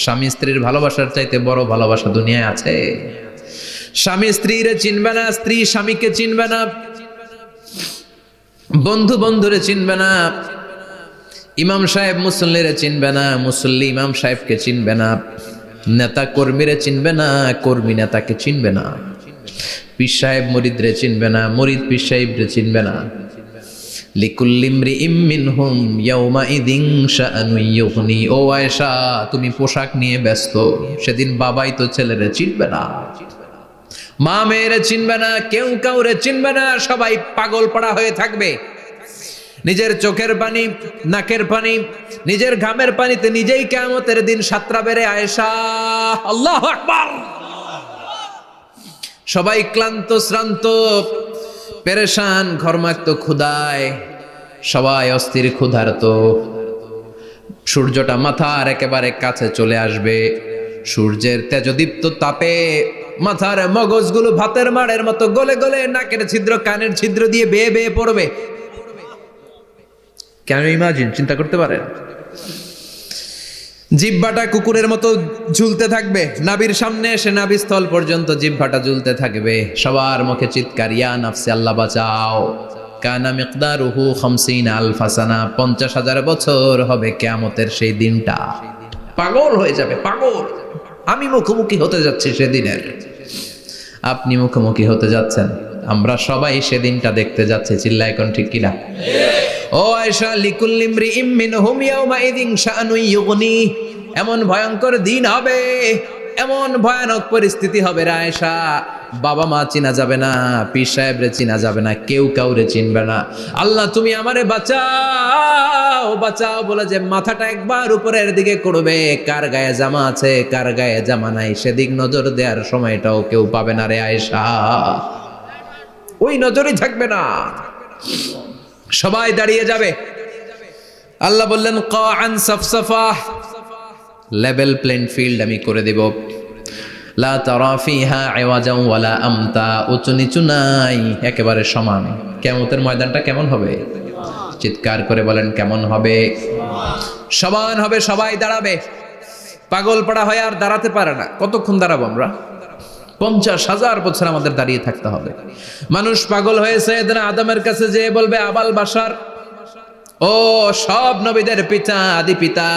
স্বামী স্ত্রীর ভালোবাসার চাইতে বড় ভালোবাসা দুনিয়ায় আছে? স্বামী স্ত্রীরে চিনবে না, স্ত্রী স্বামীকে চিনবে না, বন্ধু বন্ধুরে চিনবে না, ইমাম সাহেব মুসল্লিরে চিনবে না, মুসল্লি ইমাম সাহেবকে চিনবে না, নেতা কর্মীরে চিনবে না, কর্মী নেতাকে চিনবে না, পীর সাহেব মুরিদরে চিনবে না, মুরিদ পীর সাহেবরে চিনবে না। লিকুল্লি ইমরিইম মিনহুম ইয়াউমাইযিন শাআনুন ইউগনি। ও আয়েশা, তুমি পোশাক নিয়ে ব্যস্ত, সেদিন বাবাই তো ছেলেরে চিনবে না, মা মেয়েরে চিনবে না, কেউ কাউরে চিনবে না, সবাই পাগল পাড়া হয়ে থাকবে। নিজের চোখের পানি, নাকের পানি, নিজের ঘামের পানিতে নিজেই কিয়ামতের দিন সাতরা বেড়ে আয়েশা। আল্লাহু আকবার। সবাই ক্লান্ত শ্রান্ত, পেরেশান, ঘর্মাক্ত, ক্ষুধায়, সবাই অস্থির ক্ষুধার্ত। সূর্যটা মাথার একেবারে কাছে চলে আসবে, সূর্যের তেজদীপ্ত তাপে মাথার মগজগুলো ভাতের মাড়ের মতো গলে গলে নাকের ছিদ্র, কানের ছিদ্র দিয়ে বেয়ে বেয়ে পড়বে। কেন ইমাজিন, চিন্তা করতে পারেন? জিহ্বাটা কুকুরের মতো ঝুলতে থাকবে, নাভির সামনে এসে নাভিস্থল পর্যন্ত জিহ্বাটা ঝুলতে থাকবে। সবার মুখে চিৎকার, ইয়া নাফসি, আল্লাহ বাঁচাও। কানা মিকদারুহু 50 আলফা সানা, 50,000 বছর হবে কিয়ামতের সেই দিনটা। পাগল হয়ে যাবে, পাগল। আমি মুখোমুখি হতে যাচ্ছি সেদিনের, আপনি মুখোমুখি হতে যাচ্ছেন, আমরা সবাই সেদিনটা দেখতে যাচ্ছি। চিল্লা এখন ঠিক কিনা? ও আয়েশা, লিকুল্লি ইমরিইম মিনহুম ইয়াউমাইযিন শাআনুন ইউগনি, এমন ভয়ঙ্কর দিন হবে, এমন ভয়ানক পরিস্থিতি হবে রে আয়েশা, বাবা মা চিনা যাবে না, পীর সাহেবরে চিনা যাবে না, কেউ কাউরে চিনবে না। আল্লাহ তুমি আমারে বাঁচাও বাঁচাও বলে যে মাথাটা একবার উপরের দিকে করবে, কার গায়ে জামা আছে কার গায়ে জামা নাই সেদিক নজর দেওয়ার সময়টাও কেউ পাবে না রে আয়েশা, ওই নজরই থাকবে না, সবাই দাঁড়িয়ে যাবে। আল্লাহ বললেন কাআন সাফসাফা, লেভেল প্লেন ফিল্ড আমি করে দেব। লা তারা ফিহা ইওয়াজান ওয়ালা আমতা, উঁচু নিচু নাই, একেবারে সমান। কিয়ামতের ময়দানটা কেমন হবে? চিৎকার করে বলেন কেমন হবে? সমান হবে, সবাই দাঁড়াবে। পাগল পাড়া হয়ে আর দাঁড়াতে পারে না। কতক্ষণ দাঁড়াবো আমরা? 50,000 বছর আমাদের দাঁড়িয়ে থাকতে হবে। মানুষ পাগল হয়েছে সাইয়েদনা আদমের কাছে যেয়ে বলবে, আবাল বাশার, ও সব নবীদের পিতা, আদি পিতা,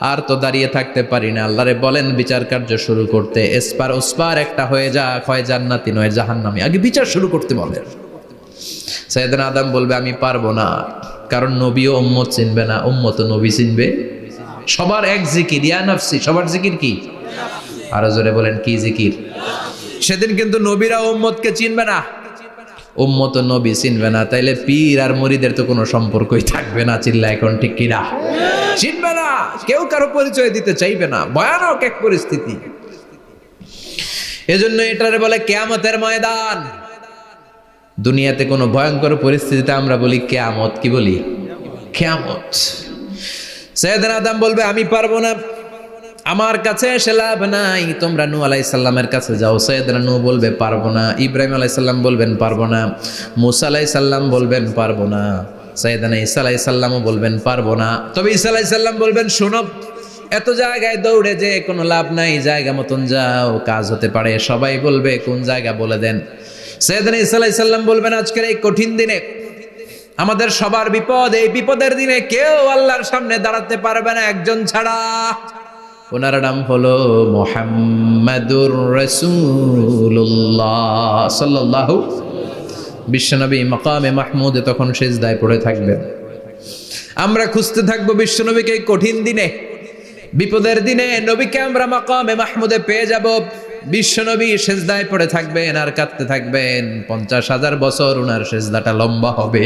আর তো দাঁড়িয়ে থাকতে পারি না, আল্লাহরে বলেন বিচার কার্য শুরু করতে। এসপার ওসপার একটা হয়ে যাক, হয় জান্নাতি নয় জাহান্নামী, আগে বিচার শুরু করতে বলেন। সাইয়েদনা আদম বলবে আমি পারবো না, কারণ নবীও উম্মত চিনবে না, উম্মত নবী চিনবে। সবার এক জিকির, ইয়া নাফসি, সবার জিকির কি? আরো জোরে বলেন কি জিকির? সেদিন কিন্তু নবীরা উম্মতকে চিনবে না, উম্মত নবী চিনবে না, তাইলে পীর আর মুরিদের তো কোনো সম্পর্কই থাকবে না। চিল্লা এখন ঠিক কিনা? চিনবে না, কেউ কারো পরিচয় দিতে চাইবে না, ভয়ানক এক পরিস্থিতি। এজন্য এটারে বলে কিয়ামতের ময়দান। দুনিয়াতে কোনো ভয়ঙ্কর পরিস্থিতিতে আমরা বলি কিয়ামত, কি বলি? কিয়ামত। সাইয়েদনা আদম বলবে আমি পারবো না, আমার কাছে এসে লাভ নাই, তোমরা নূহ আলাইহিস সালামের কাছে যাও। সাইয়েদনা নূহ বলবে পারবো না, ইব্রাহিম আলাইহিস সালাম বলবেন পারবো না, মুসা আলাইহিস সালাম বলবেন পারবো না, সাইয়েদনা ঈসা আলাইহিস সালামও বলবেন পারবো না। তবে ঈসা আলাইহিস সালাম বলবেন শোনো, এত জায়গায় দৌড়ে যে কোনো লাভ নাই, জায়গা মতন যাও, কাজ হতে পারে। সবাই বলবে কোন জায়গা বলে দেন। সাইয়েদনা ঈসা আলাইহিস সালাম বলবেন আজকের এই কঠিন দিনে আমাদের সবার বিপদ, এই বিপদের দিনে কেউ আল্লাহর সামনে দাঁড়াতে পারবে না একজন ছাড়া, ওনার নাম হলো মুহাম্মাদুর রাসূলুল্লাহ সাল্লাল্লাহু। বিশ্বনবী মাকামে মাহমুদে তখন সিজদায় পড়ে থাকবেন। আমরা খুঁজতে থাকবো বিশ্বনবীকে এই কঠিন দিনে, বিপদের দিনে নবীকে আমরা মাকামে মাহমুদে পেয়ে যাব। বিশ্বনবী সিজদায় পড়ে থাকবেন আর কাঁদতে থাকবেন। 50,000 বছর ওনার সিজদাটা লম্বা হবে।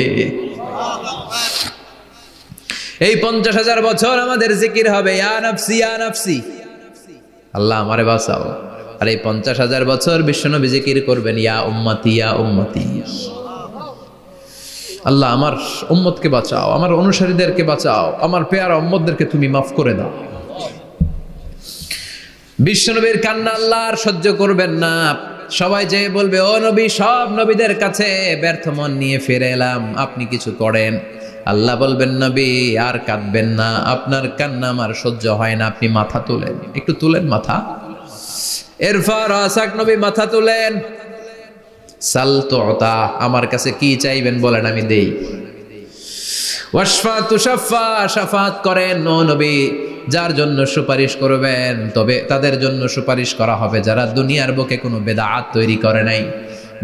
এই 50,000 বছর আমাদের জিকির হবে, ইয়া নাফসি ইয়া নাফসি, আল্লাহ আমারে বাঁচাও। আর এই 50,000 বছর বিশ্বনবী জিকির করবেন, ইয়া উম্মতি ইয়া উম্মতি, আল্লাহ আমার উম্মতকে বাঁচাও, আমার অনুসারীদেরকে বাঁচাও, আমার পেয়ারা উম্মতদেরকে তুমি মাফ করে দাও। বিশ্বনবীর কান্না আল্লাহ আর সহ্য করবেন না। সবাই যে বলবে, ও নবী, সব নবীদের কাছে ব্যর্থ মন নিয়ে ফিরে এলাম, আপনি কিছু করেন। আল্লাহ বলবেন, নবী আর কাঁদবেন না, আপনার কান্না আমার সহ্য হয় না, আপনি মাথা তুলেন, একটু তুলেন মাথা। এরপর আসাক নবী মাথা তুলেন। সাল তুতা, আমার কাছে কি চাইবেন বলেন আমি দেই। ওয়াশফা তুশাফা, শাফাত করেন। ও নবী, যার জন্য সুপারিশ করবেন তবে তাদের জন্য সুপারিশ করা হবে যারা দুনিয়ার বুকে কোনো বেদাত তৈরি করে নাই।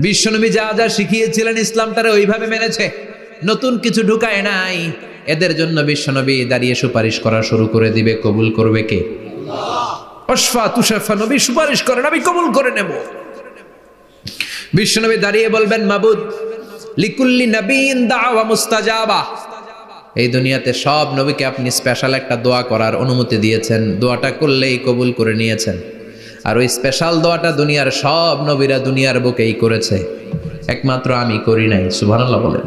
বিশ্বনবী যা যা শিখিয়েছিলেন ইসলামটারে ওইভাবে মেনেছে, নতুন কিছু ঢুকায় নাই। এদের জন্য বিশ্বনবী দাঁড়িয়ে সুপারিশ করা শুরু করে দিবে। কবুল করবে কে? ওয়াশফা তুশাফা, নবী সুপারিশ করেন, আমি কবুল করে নেব। বিশ্বনবী দাঁড়িয়ে বলবেন, মাবুদ, লিকুল্লি নবীন দাওয়া মুস্তাজাবা, এই দুনিয়াতে সব নবীকে আপনি স্পেশাল একটা দোয়া করার অনুমতি দিয়েছেন, দোয়াটা করলেই কবুল করে নিয়েছেন। আর ওই স্পেশাল দোয়াটা দুনিয়ার সব নবীরা দুনিয়ার বুকেই করেছে, একমাত্র আমি করি নাই। সুবহানাল্লাহ বলেন।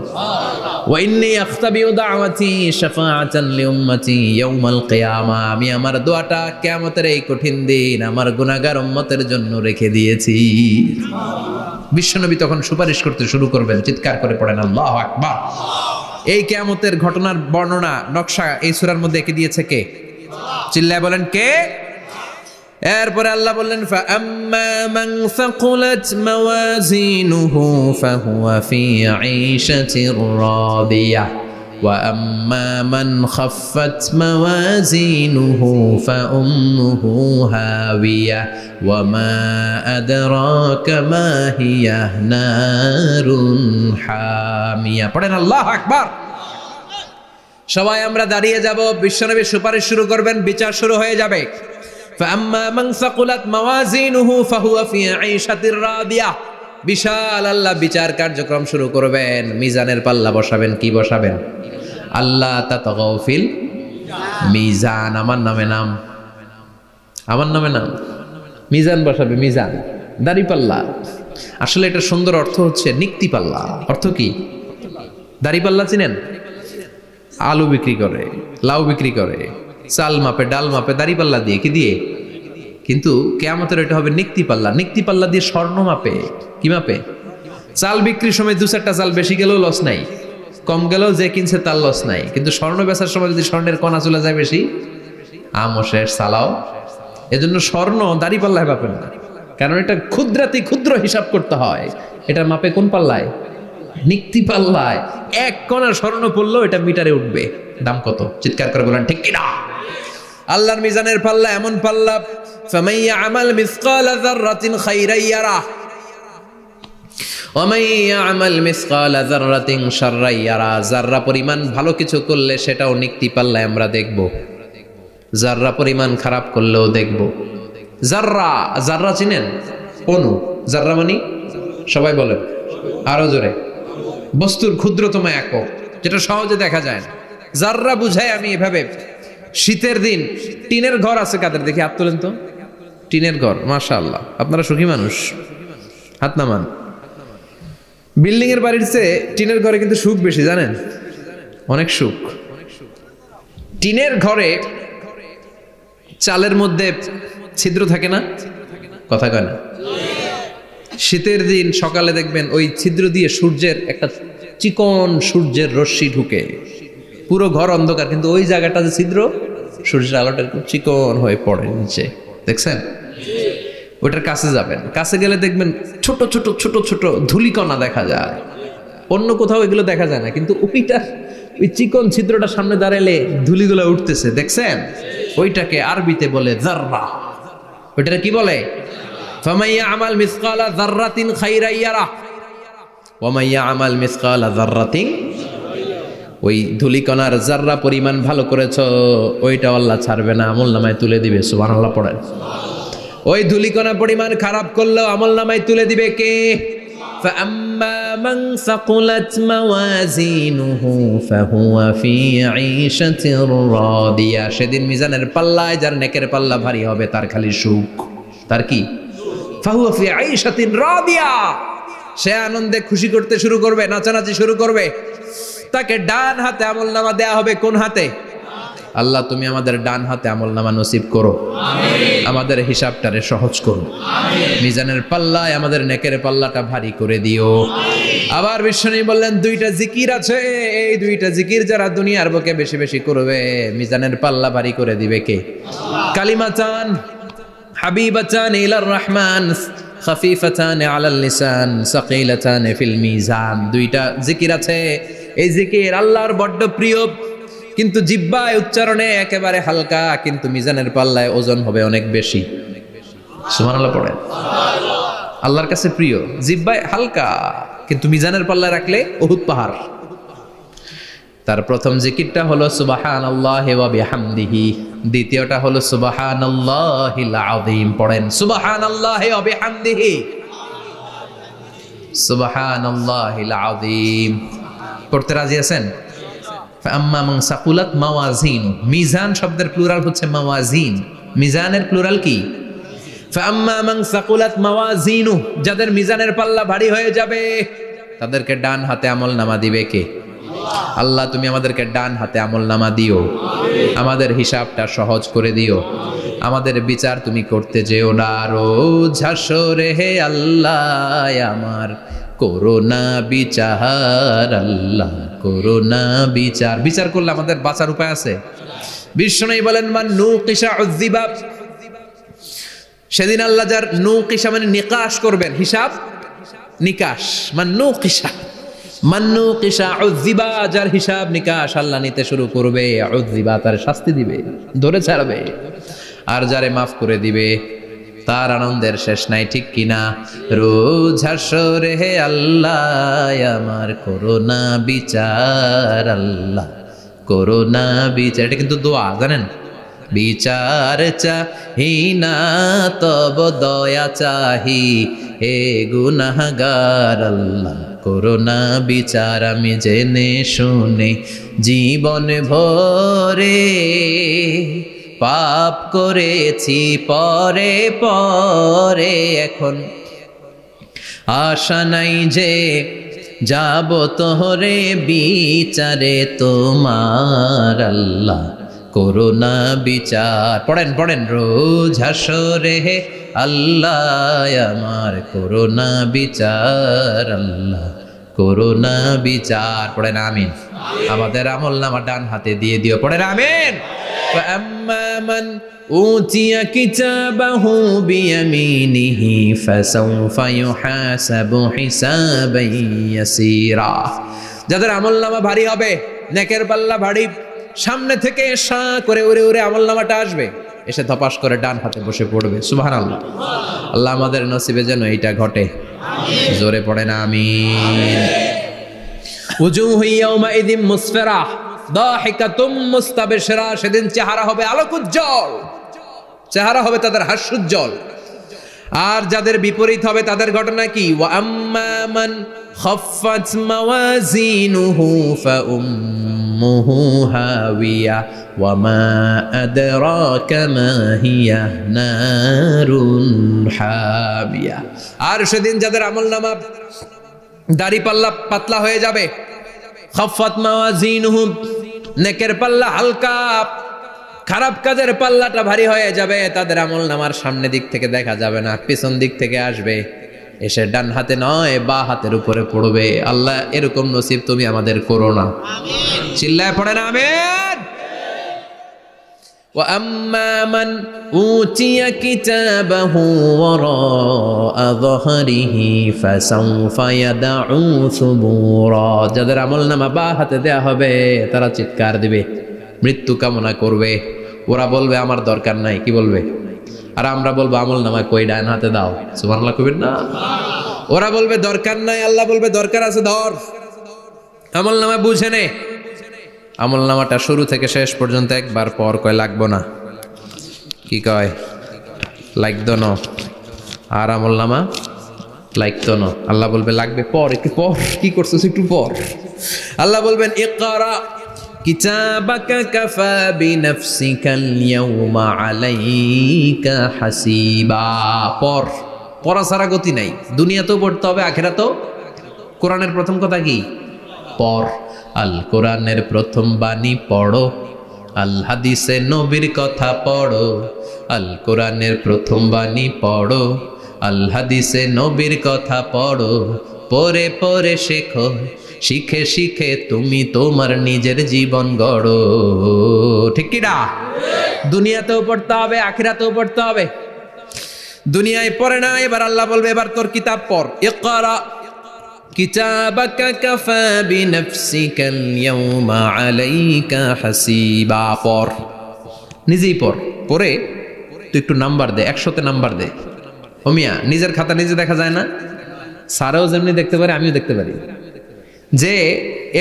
ওয়া ইন্নী আখতাবিউ দাওয়াতি শাফাআতান লিউম্মতি ইয়াউমাল কিয়ামা, আমি আমার দোয়াটা কিয়ামতের এই কঠিন দিন আমার গুনাহগার উম্মতের জন্য রেখে দিয়েছি। বিশ্বনবী তখন সুপারিশ করতে শুরু করবেন। চিৎকার করে পড়েন আল্লাহু আকবার। এই কিয়ামতের ঘটনার বর্ণনা নকশা এই সূরার মধ্যে এঁকে দিয়েছে কে? চিল্লায় বলেন কে? এরপরে আল্লাহ বললেন ফাআম্মা মান সাকুলাত মাওয়াজিনুহু ফাহুয়া ফি ঈশাতির রাদিয়াহ ওয়া আম্মা মান খাফফাত মাওয়াজিনুহু ফাউম্মুহু হাওিয়াহ ওয়া মা আদরাকা মা হিয়া নারুন হামিয়া। পড়েন আল্লাহু আকবার। সবাই আমরা দাঁড়িয়ে যাব, বিশ্বনবী সুপারিশ শুরু করবেন, বিচার শুরু হয়ে যাবে। فأما من ثقلت موازينه فهو في عيشة راضية। বিশাল আল্লাহ বিচার কার্যক্রম শুরু করবেন, মিজানের পাল্লা বসাবেন। কি বসাবেন? আল্লাহ তাতাগাউ ফিল মিজান। আমার নামে নাম, আমার নামে নাম। মিজান বসাবে, মিজান দাড়ি পাল্লা। আসলে এটা সুন্দর অর্থ হচ্ছে নিক্তি পাল্লা। অর্থ কি? দাড়ি পাল্লা চিনেন? আলু বিক্রি করে, লাউ বিক্রি করে, চাল মাপে, ডাল মাপে, দাড়ি পাল্লা দিয়ে। কি দিয়ে? কিন্তু কিয়ামতের এটা হবে নিক্তি পাল্লা। নিক্তি পাল্লা দিয়ে স্বর্ণ মাপে। কি মাপে? চাল বিক্রির সময় 2-4টা চাল বেশি গেলেও লস নাই, কম গেলেও যে কিনছে তার লস নাই। কিন্তু স্বর্ণ বেচার সময় যদি স্বর্ণের কণা চলে যায় বেশি, আমও শেষ, চালাও। এজন্য স্বর্ণ দাড়ি পাল্লায় মাপে না, কারণ এটা ক্ষুদ্রাতি ক্ষুদ্র হিসাব করতে হয়। এটা মাপে কোন পাল্লায়? নিক্তি পাল্লায়। 1 কণা স্বর্ণ পড়লো এটা মিটারে উঠবে। দাম কত? চিৎকার করে বলেন ঠিক কিনা? আল্লাহর মিজানের পাল্লা এমন পাল্লা, ফামান ইয়ামাল মিসকালা যাররাতিন খাইরান ইয়ারা ওয়া মান ইয়ামাল মিসকালা যাররাতিন শাররান ইয়ারা। যাররা পরিমাণ ভালো কিছু করলে সেটাও নিক্তি পাল্লায় আমরা দেখব, যাররা পরিমাণ খারাপ করলেও দেখব। যাররা, যাররা চিনেন? অণু। যাররা মানে সবাই বলেন আরো জোরে। বস্তুর ক্ষুদ্রতম একক, যেটা সহজে দেখা যায় না। যাররা বুঝায় আমি এভাবে, শীতের দিন টিনের ঘর আছে কাদের? দেখি হাত তোলেন তো। টিনের ঘর, মাশাআল্লাহ, আপনারা সুখী মানুষ, হাত নামান। বিল্ডিং এর বাড়ির চেয়ে টিনের ঘরে কিন্তু সুখ বেশি, জানেন? অনেক সুখ। টিনের ঘরে চালের মধ্যে ছিদ্র থাকে না? কথা কয় না? শীতের দিন সকালে দেখবেন ওই ছিদ্র দিয়ে সূর্যের একটা চিকন সূর্যের রশ্মি ঢুকে, পুরো ঘর অন্ধকার, কিন্তু ওই জায়গাটা যে ছিদ্র, সূর্যের আলোটা একটু চিকন হয়ে পড়ে নিচে, দেখছেন? ওটার কাছে যাবেন, কাছে গেলে দেখবেন ছোট ছোট ছোট ছোট ধূলিকণা দেখা যায়। অন্য কোথাও এগুলো দেখা যায় না, কিন্তু ওইটা, ওই চিকন ছিদ্রটা সামনে দাঁড়ালে ধূলিগুলো উঠতেছে, দেখছেন? ওইটাকে আরবিতে বলে যাররা। ওইটাকে কি বলে? ফামান ইয়ামাল মিসকালা যাররাতিন খাইরান ইয়ারা ওয়া মান ইয়ামাল মিসকালা যাররাতিন। ওই ধূলিকণার যাররা পরিমাণ ভালো করেছ, ওইটা আল্লাহ ছাড়বে না, আমলনামায় তুলে দিবে। সুবহানাল্লাহ পড়েন। ওই ধূলিকণা পরিমাণ খারাপ করলেও আমলনামায় তুলে দিবে কে? فأما من ثقلت موازينه فهو في عيشة راضية। সেদিন মিজানের পাল্লায় যার নেকের পাল্লা ভারী হবে তার খালি সুখ। তার কি? ফাহুয়া ফি আইশাতিন রাদিয়া। সে আনন্দে খুশি করতে শুরু করবে, নাচানাচি শুরু করবে। তাকে ডান হাতে আমলনামা দেয়া হবে। কোন হাতে? আল্লাহ তুমি আমাদের ডান হাতে আমলনামা নসিব করো, আমাদের হিসাবটারে সহজ করো, মিজানের পাল্লায় আমাদের নেকের পাল্লাটা ভারী করে দিও। আবার বিশ্বনবী বললেন 2টা জিকির আছে, এই 2টা জিকির যারা দুনিয়ার বুকে বেশি বেশি করবে মিজানের পাল্লা ভারী করে দিবে কে? কালিমাতান হাবিবাতান ইলার রহমান খাফিফাতান আলাল লিসান সাকিলাতান ফিল মিজান। 2টা জিকির আছে, এই জিকির আল্লাহর বড্ড প্রিয়, কিন্তু জিহ্বায় উচ্চারণে একেবারে হালকা, কিন্তু মিজানের পাল্লায় ওজন হবে অনেক বেশি। সুবহানাল্লাহ পড়েন। আল্লাহর কাছে প্রিয়, জিহ্বায় হালকা, কিন্তু মিজানের পাল্লায় রাখলে উহুদ পাহাড়। তার প্রথম জিকিরটা হলো সুবহানাল্লাহি ওয়া বিহামদিহি, দ্বিতীয়টা হলো সুবহানাল্লাহিল আযীম। পড়েন সুবহানাল্লাহি ওয়া বিহামদিহি, সুবহানাল্লাহিল আযীম। পড়তে রাজি আছেন? ফাআম্মা মান সাকুলাত মাওয়াজিন। মিজান শব্দের প্লুরাল হচ্ছে মাওয়াজিন। মিজানের প্লুরাল কি? ফাআম্মা মান সাকুলাত মাওয়াজিনু। যাদের মিজানের পাল্লা ভারী হয়ে যাবে তাদেরকে ডান হাতে আমলনামা দিবে কে? আল্লাহ তুমি আমাদেরকে ডান হাতে আমলনামা দিও, আমাদের হিসাবটা সহজ করে দিও, আমাদের বিচার তুমি করতে যেও না রোজ হাসরে হে আল্লাহ আমার করোনা বিচার। আল্লাহ করোনা বিচার। বিচার করলে আমাদের বাঁচার উপায় আছে? বিষ্ণু বলেন মান নুকিশা উযিবা, সেদিন আল্লাহ যার নুকিশা মানে নিকাশ করবেন, হিসাব নিকাশ, মান নুকিশা উযিবা, যার হিসাব নিকাশ আল্লাহ নিতে শুরু করবে, উযিবা তার শাস্তি দিবে, ধরে ছাড়বে। আর যারে মাফ করে দিবে তার আনন্দের শেষ নাই, ঠিক কিনা? রোজ হাসরে হে আল্লাহ আমার করোনা বিচার, আল্লাহ করোনা বিচার, এটা কিন্তু দোয়া জানেন। বিচার চাহি না তব দয়া চাহি, হে গুনাহগার আল্লাহ করোনা বিচার। আমি জেনে শুনে জীবন ভরে পাপ করেছি পরে পরে, এখন আশা নাই যে যাব তোহরে বিচারে তোমার, আল্লাহ করোনা বিচার। পড়েন রোজ হাসরে হে আল্লাহ আমার করোনা বিচার, আল্লাহ করোনা বিচার। পড়েন আমিন। আমাদের আমল নামা ডান হাতে দিয়ে দিও, পড়েন আমিন। فأما من أوتي كتابه بيمينه فسوف يحاسب حسابا يسيرا, যাদের আমল নামা ভারী হবে, নেকের পাল্লা ভারী, সামনে থেকে সা করে উড়ে উড়ে আমল নামাটা আসবে, এসে ধপাস করে ডান হাতে বসে পড়বে। সুবহানাল্লাহ। আল্লাহ আমাদের নসিবে যেন এইটা ঘটে, জোরে পড়েন আমিন। উজুহু ইয়াউমাইযিন মুসফিরা দাহিকাতুম মুস্তাবশিরা, সেদিন চেহারা হবে আলোকোজ্জ্বল, চেহারা হবে তাদের হাস্যোজ্জ্বল। আর যাদের বিপরীত হবে তাদের ঘটনা কি? ওয়া আম্মা মান খাফফাত মাওয়াজিনুহু ফাউম্মুহু হাওিয়া ওয়া মা আদরাকা মা হিয়া নারুন হামিয়া। আর সেদিন যাদের আমলনামা দাড়ি পাল্লা পাতলা হয়ে যাবে, খাফফাত মাওয়াজিনুহু নেকের পাল্লা হালকা, খারাপ কাজের পাল্লাটা ভারী হয়ে যাবে, তাদের আমলনামার সামনে দিক থেকে দেখা যাবে না, পিছন দিক থেকে আসবে, এসে ডান হাতে নয় বা হাতের উপরে পড়বে। আল্লাহ এরকম নসিব তুমি আমাদের করো না, চিল্লায় পড়েন আমিন। وَأَمَّا مَنْ أُوتِيَ كِتَابَهُ وَرَاءَ ظَهْرِهِ فَسَوْفَ يَدْعُو ثُبُورًا, যাদের আমলনামা বা হাতে দেয়া হবে তারা চিৎকার দিবে, মৃত্যু কামনা করবে। ওরা বলবে আমার দরকার নাই, কি বলবে? আর আমরা বলবো আমলনামা কই, ডান হাতে দাও। সুবহানাল্লাহ কইবেন না? ওরা বলবে দরকার নাই, আল্লাহ বলবে দরকার আছে, ধর। আমলনামা বুঝে নে। আমলনামাটা শুরু থেকে শেষ পর্যন্ত একবার পর কয় লাগবো না, কি কয়? লাগতো না। আর আমলনামা লাগতো না, আল্লাহ বলবে লাগবে পর, একটু পর, কি করছিস একটু পর। আল্লাহ বলবেন ইকরা কিতাবাকা কাফা বিনাফসিকাল ইয়াউমা আলাইকা হাসিবা, পর, পড়া ছাড়া গতি নাই। দুনিয়াতেও পড়তে হবে, আখিরাতেও। কোরআনের প্রথম কথা কি? পর। আল কোরআনের প্রথম বাণী পড়ো, আল হাদিসে নবীর কথা পড়ো। আল কোরআনের প্রথম বাণী পড়ো, আল হাদিসে নবীর কথা পড়ো। পড়ে পড়ে শেখো, শিখে শিখে তুমি তোমার নিজের জীবন গড়ো। ঠিক কি না? দুনিয়াতেও পড়তে হবে, আখিরাতেও পড়তে হবে। দুনিয়ায় পড়ে না, এবার আল্লাহ বলবে এবার তোর কিতাব পড়। ইকরা কিতাবাকা কাফা বিনাফসিকাল ইয়াউমা আলাইকা হাসিবা, পড়, নিজেই পড়। পড়ে তুই একটু নাম্বার দে, 100তে নাম্বার দে। হোমিয়া নিজের খাতা নিজে দেখা যায় না? স্যারও যেমনি দেখতে পারে, আমিও দেখতে পারি। যে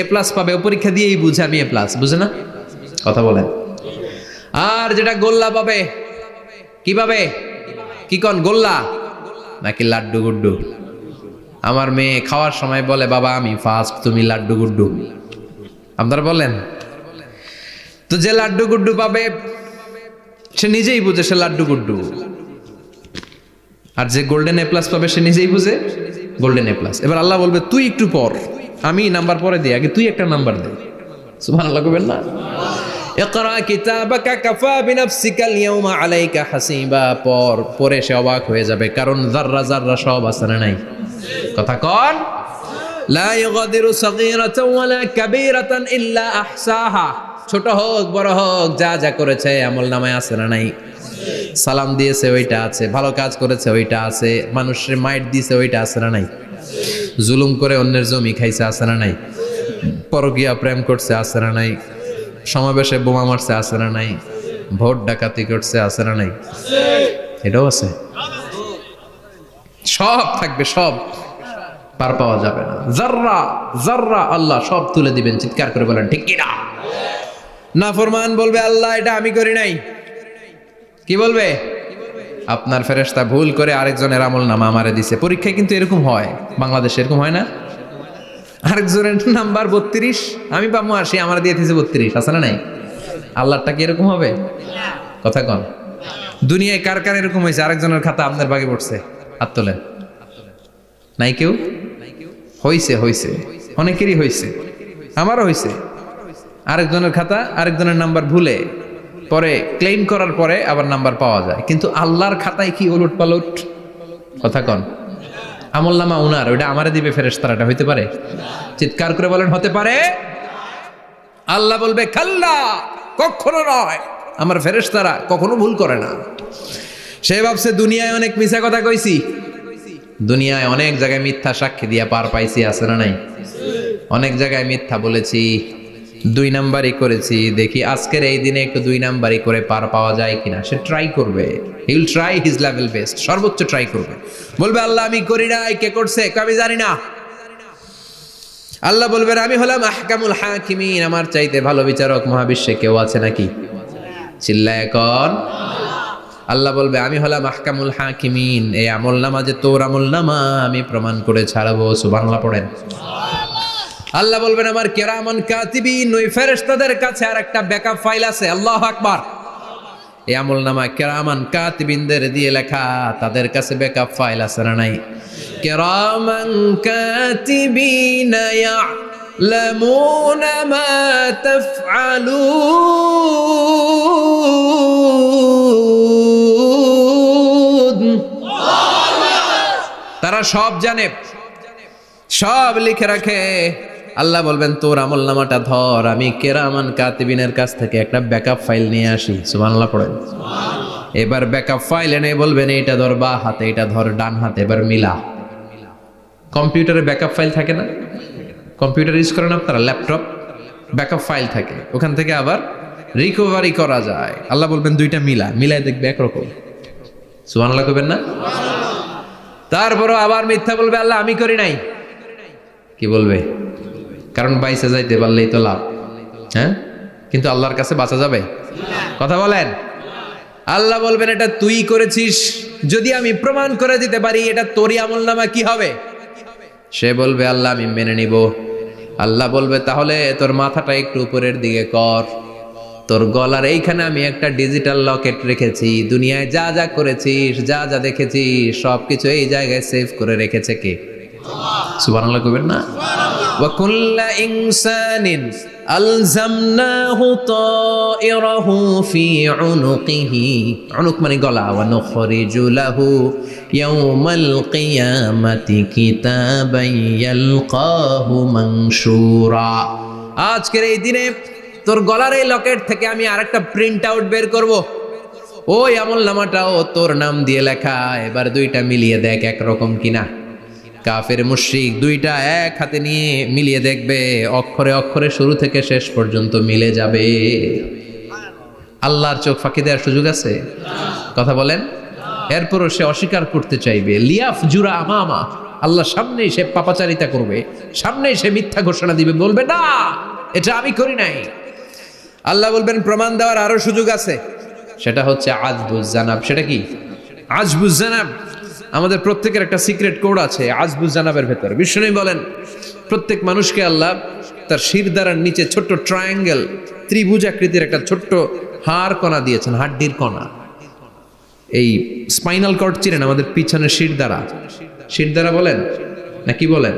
A+ পাবে ও পরীক্ষা দিয়েই বুঝে আমি A+, বুঝে না? কথা বলেন। আর যেটা গোল্লা পাবে, কি পাবে? কি কন, গোল্লা নাকি লাড্ডু গুড্ডু? আমার মেয়ে খাওয়ার সময় বলে বাবা আমি ফার্স্ট, তুমি লাড্ডু গুড্ডু। আপনারা বলেন তো, যে লাড্ডু গুড্ডু পাবে সে নিজেই বুঝে সে লাড্ডু গুড্ডু, আর যে গোল্ডেন A+ পাবে সে নিজেই বুঝে গোল্ডেন A+। এবার আল্লাহ বলবে তুই একটু পর, আমি নাম্বার পরে দিই, আগে তুই একটা নাম্বার দে। সুবহানাল্লাহ কইবেন না? ইকরা কিতাবাকা কাফা বিনাফসিকাল ইয়াউমা আলাইকা হাসিবা, পর। পরে সে অবাক হয়ে যাবে, কারণ যাররা যাররা সব আসলে নাই। কথা কন, লা ইউগাদিরু সাগীরাতান ওয়ালা কাবীরাতান ইল্লা আহসাহা, ছোট হোক বড় হোক, যা যা করেছে আমল নামায় আছে না নাই? সালাম দিয়েছে ওইটা আছে, ভালো কাজ করেছে ওইটা আছে, মানুষের মাইট দিয়েছে ওইটা আছে না নাই? জুলুম করে অন্যের জমি খাইছে আছে না নাই? পরকীয়া প্রেম করছে আছে না নাই? সমাবেশে বোমা মারছে আছে না নাই? ভোট ডাকাতি করছে আছে না নাই? এটাও আছে। সব থাকবে, সব পার পাওয়া যাবে না। জাররা জাররা আল্লাহ সব তুলে দিবেন। চিৎকার করে বলেন ঠিক কিনা? নাফরমান বলবে আল্লাহ এটা আমি করি নাই। কি বলবে? আপনার ফেরেশতা ভুল করে আরেকজনের আমল নামা আমারে দিছে। পরীক্ষায় কিন্তু এরকম হয়, বাংলাদেশে এরকম হয় না? আরেকজনের নাম্বার 32, আমি পাবো 80, আমার দিয়ে দিয়েছে 32, আছে না নাই? আল্লাহরটা কি এরকম হবে? কথা কন। দুনিয়ায় কার কার এরকম হয়েছে আরেকজনের খাতা আপনার ভাগে পড়ছে? হাত তোলেন। নাই কেউ? হইছে, হইছে, অনেকেরই হইছে, আমারও হইছে। আরেকজনের খাতা আরেকজনের নাম্বার ভুলে পরে ক্লেম করার পরে আবার নাম্বার পাওয়া যায়, কিন্তু আল্লাহর খাতায় কি ওলট পালট? কথা কন। আমল নামা উনার, ওইটা আমারে দিবে ফেরেশতারা, এটা হইতে পারে? চিৎকার করে বলেন হতে পারে? আল্লাহ বলবে খাল্লা, কখনো নয়, আমার ফেরেশতারা কখনো ভুল করে না। সে ভাবছে দুনিয়ায় অনেক মিথ্যা কথা কইছি, দুনিয়ায় অনেক জায়গায় মিথ্যা সাক্ষী দিয়া পার পাইছি, আছে না নাই? অনেক জায়গায় মিথ্যা বলেছি, 2 নাম্বারই করেছি, দেখি আজকের এই দিনে একটু 2 নাম্বারই করে পার পাওয়া যায় কিনা। সে ট্রাই করবে, he will try his level best, সর্বোচ্চ ট্রাই করবে। বলবে আল্লাহ আমি করি নাই, কে করছে? আমি জানি না। আল্লাহ বলবেন আমি হলাম আহকামুল হাকিমিন, আমার চাইতে ভালো বিচারক মহাবিশ্বে কেউ আছে নাকি? চিল্লায় এখন। আল্লাহ বলবে আমি হলাম আহকামুল হাকিমিন, এই আমলনামা যে তোর আমলনামা আমি প্রমাণ করে ছাড়াবো। সুবহানাল্লাহ পড়েন। আল্লাহ বলবেন আমার কিরামান কাতিবিন, ওই ফেরেশতাদের কাছে আর একটা ব্যাকআপ ফাইল আছে। আল্লাহু আকবার। এই আমলনামা কিরামান কাতিবিনদের দিয়ে লেখা, তাদের কাছে ব্যাকআপ ফাইল আছে না নাই? কিরামান কাতিবিন ইয়ালামুনা মা তাফআলুন, তারা সব জানে, সব লিখে রাখে। আল্লাহ বলবেন তোর আমল নামাটা ধর, আমি কিরামান কাতিবিনের কাছ থেকে একটা ব্যাকআপ ফাইল নিয়ে আসি। সুবহানাল্লাহ পড়েন। এবার ব্যাকআপ ফাইল এনে বলবেন এটা ধর বা হাতে, এটা ধর ডান হাতে, এবার মিলা। কম্পিউটারে ব্যাকআপ ফাইল থাকে না? কম্পিউটার ইউজ করেন আপনারা? ল্যাপটপ ব্যাকআপ ফাইল থাকে, ওখান থেকে আবার রিকভারি করা যায়। আল্লাহ বলবেন দুইটা মিলা, মিলাই দেখবে একরকম। সুবহানাল্লাহ কইবেন না? তারপরও আবার মিথ্যা বলবে আল্লাহ আমি করি নাই। কি বলবে? কারণ বাইসে যাইতে পারলেই তো লাভ, হ্যাঁ? কিন্তু আল্লাহর কাছে বাঁচা যাবে? কথা বলেন। আল্লাহ বলবেন এটা তুই করেছিস, যদি আমি প্রমাণ করে দিতে পারি এটা তোরই আমলনামা, কি হবে? সে বলবে আল্লাহ আমি মেনে নিব। আল্লাহ বলবে তাহলে তোর মাথাটা একটু উপরের দিকে কর, তোর গলার এইখানে আমি একটা ডিজিটাল লকেট রেখেছি, দুনিয়ায় যা যা করেছিস, যা যা দেখেছিস সবকিছু এই জায়গায় সেভ করে রেখেছে কে? সুবহানাল্লাহ কইবেন না? ওয়া কুল্লা ইনসানিন আলজামনাহু তায়রাহু ফি উনুকিহি, উনুক মানে গলা, ওয়া নুখরিজু লাহু ইয়াওমাল কিয়ামাতি কিতাবান ইয়ালকাহু মানশুরা। আজকের এই দিনে তোর গলার এই লকেট থেকে আমি আরেকটা প্রিন্ট আউট বের করব, ওই আমলনামাটাও তোর নাম দিয়ে লেখা। এবার দুইটা মিলিয়ে দেখ একরকম কিনা। কাফের মুশরিক দুইটা এক হাতে নিয়ে মিলিয়ে দেখবে, অক্ষরে অক্ষরে শুরু থেকে শেষ পর্যন্ত মিলে যাবে। আল্লাহর চোখ ফাঁকি দেওয়ার সুযোগ আছে? কথা বলেন। এরপরও সে অস্বীকার করতে চাইবে। লিয়াফ জুরা আমামা, আল্লাহ সামনেই সে পাপাচারিতা করবে, সামনেই সে মিথ্যা ঘোষণা দিবে, বলবে না এটা আমি করি নাই। আল্লাহ বলবেন প্রমাণ দেওয়ার আরো সুযোগ আছে, সেটা হচ্ছে আজবুজ জানাব। সেটা কি? আজবুজ জানাব। আমাদের প্রত্যেকের একটা সিক্রেট কোড আছে আজবুজ জানাবের ভেতর। বিষ্ণু বলেন প্রত্যেক মানুষকে আল্লাহ তার শিরদাঁড়ার নিচে ছোট্ট ট্রায়াঙ্গেল, ত্রিভুজ আকৃতির একটা ছোট্ট হাড় কণা দিয়েছেন, হাড্ডির কণা। এই স্পাইনাল কর্ড চিনেন? আমাদের পিছনে শিরদাঁড়া, শিরদাঁড়া বলেন না কি বলেন?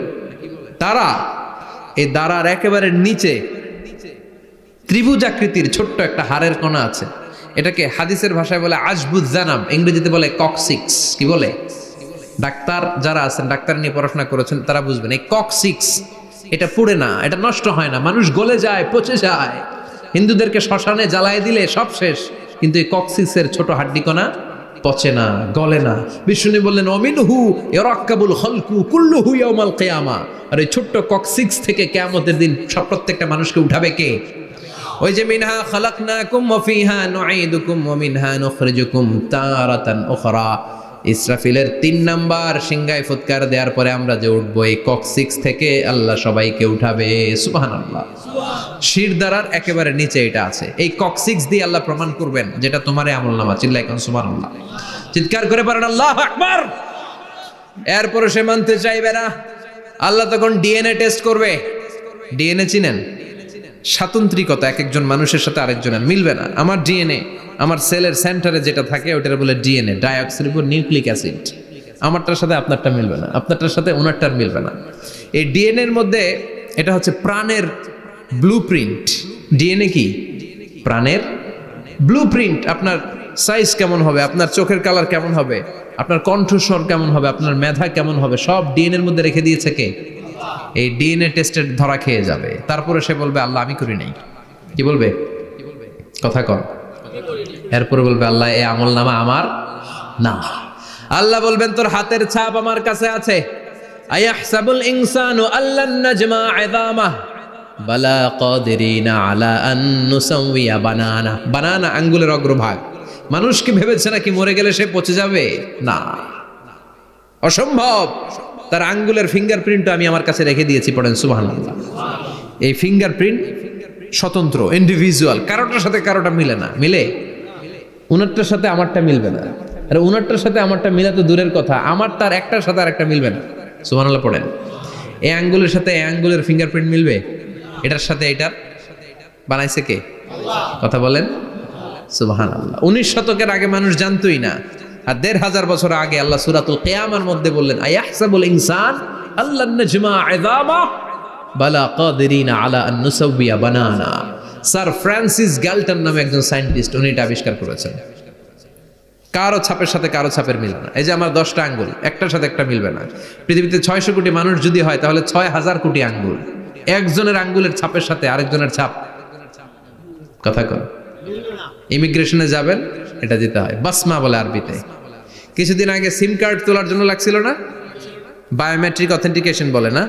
তারা, এই দাঁড়ার একেবারে নিচে ত্রিভুজ আকৃতির ছোট্ট একটা হাড়ের কণা আছে। এটাকে হাদিসের ভাষায় বলে আজবুজ জানাব, ইংরেজিতে বলে ককসিক্স। কি বলে? ডাক্তার যারা আছেন, ডাক্তার নিয়ে পড়াশোনা করেছেন, তারা বুঝবেন এই ককসিক্স, এটা পুড়ে না, এটা নষ্ট হয় না, মানুষ গলে যায়, পচে যায়, হিন্দুদেরকে শ্মশানে জ্বালায় দিলে সব শেষ, কিন্তু এই কক্সিসের ছোট হাড্ডিকণা পচে না, গলে না। বিষ্ণু বললেন অমিনহু ইয়ারাক্কাবুল খালকু কুল্লুহু ইয়াউমাল কিয়ামা। আর এই ছোট্ট কক্সিক্স থেকে কিয়ামতের দিন সব প্রত্যেকটা মানুষকে উঠাবে কে? ওই যে মিনহা খালাকনাকুম ওয়া ফিহা নুঈদুকুম ওয়া মিনহা নুখরিজুকুম তারাতান উখরা। ইসরাফিলের 3 নাম্বার সিংহায় ফুৎকার দেওয়ার পরে আমরা যে উঠবো, এই কক্সিক্স থেকে আল্লাহ সবাইকে উঠাবে। সুবহানাল্লাহ। শিরদাঁড়ার একেবারে নিচে এটা আছে। এই কক্সিক্স দিয়ে আল্লাহ প্রমাণ করবেন যেটা তোমার আমলনামা। চিল্লায় কোন সুবহানাল্লাহ, চিৎকার করে পারেন আল্লাহু আকবার। এরপরে সে মানতে চাইবে না। আল্লাহ তখন ডিএনএ টেস্ট করবে। ডিএনএ চিনেন? স্বাতন্ত্রিকতা, এক একজন মানুষের সাথে আরেকজনের মিলবে না। আমার ডিএনএ, আমার সেলের সেন্টারে যেটা থাকে ওটার বলে ডিএনএ, ডাইঅক্সিরিবোনিউক্লিক অ্যাসিড। আমারটার সাথে আপনারটা মিলবে না, আপনারটার সাথে ওনারটার মিলবে না। এই ডিএনএ এর মধ্যে এটা হচ্ছে প্রাণের ব্লুপ্রিন্ট। ডিএনএ কি? প্রাণের ব্লুপ্রিন্ট। আপনার সাইজ কেমন হবে, আপনার চোখের কালার কেমন হবে, আপনার কণ্ঠস্বর কেমন হবে, আপনার মেধা কেমন হবে, সব ডিএনএ এর মধ্যে রেখে দিয়েছে কে? এই ডিএনএ টেস্টের ধরা খেয়ে যাবে। তারপরে সে বলবে আল্লাহ আমি করি নাই। কি বলবে? কথা কর। এরপরে বলবে আল্লাহ এই আমলনামা আমার না। আল্লাহ বলবেন তোর হাতের ছাপ আমার কাছে আছে। আয়াহসাবুল ইনসানু আল্লান নাজমা ইযামাহ বালা কাদিরিনা আলা আন নুসাওয়িয়া বানানা। বানানা আঙ্গুলের অগ্রভাগ। মানুষ কি ভেবেছে নাকি মরে গেলে সে পচে যাবে? না, অসম্ভব। তার আঙ্গুলের ফিঙ্গারপ্রিন্ট আমি আমার কাছে রেখে দিয়েছি। পড়েন সুবহানাল্লাহ। এই ফিঙ্গারপ্রিন্ট স্বতন্ত্র, ইন্ডিভিজুয়াল, কারোটার সাথে কারোটা মিলে না। মিলে? উনারটার সাথে আমারটা মিলবে না। আর উনারটার সাথে আমারটা মিলা তো দূরের কথা, আমার তার একটার সাথে আর একটা মিলবে না। সুবহানাল্লাহ পড়েন। এই আঙ্গুলের সাথে এই আঙ্গুলের ফিঙ্গারপ্রিন্ট মিলবে? এটার সাথে এটার বানাইছে কে? কথা বলেন সুবহানাল্লাহ। 19 শতকের আগে মানুষ জানতোই না। আর 1500 বছর আগে আল্লাহ সূরাতুল কিয়ামার মধ্যে বললেন আয়াহসাবুল ইনসান আল্লান নাজমা ইযামাহ বালা কাদিরিনা আলা আন নুসাওয়িয়া বানানা। স্যার ফ্রান্সিস গ্যালটন নামে একজন সায়েন্টিস্ট, উনি এটা আবিষ্কার করেছেন। কারো ছাপের সাথে কারো ছাপের মিলে না। এই যে আমার 10টা আঙ্গুল, একটার সাথে একটা মিলবে না। পৃথিবীতে 600 কোটি মানুষ যদি হয় তাহলে 6000 কোটি আঙ্গুল। একজনের আঙ্গুলের ছাপের সাথে আরেকজনের ছাপ, কথা কর। ইমিগ্রেশনে যাবেন, এটা দিতে হয়, বাসমা বলে আরবিতে। কিছুদিন আগে সিম কার্ড তোলার জন্য লাগছিল না, বায়োমেট্রিক অথেন্টিকেশন বলে না,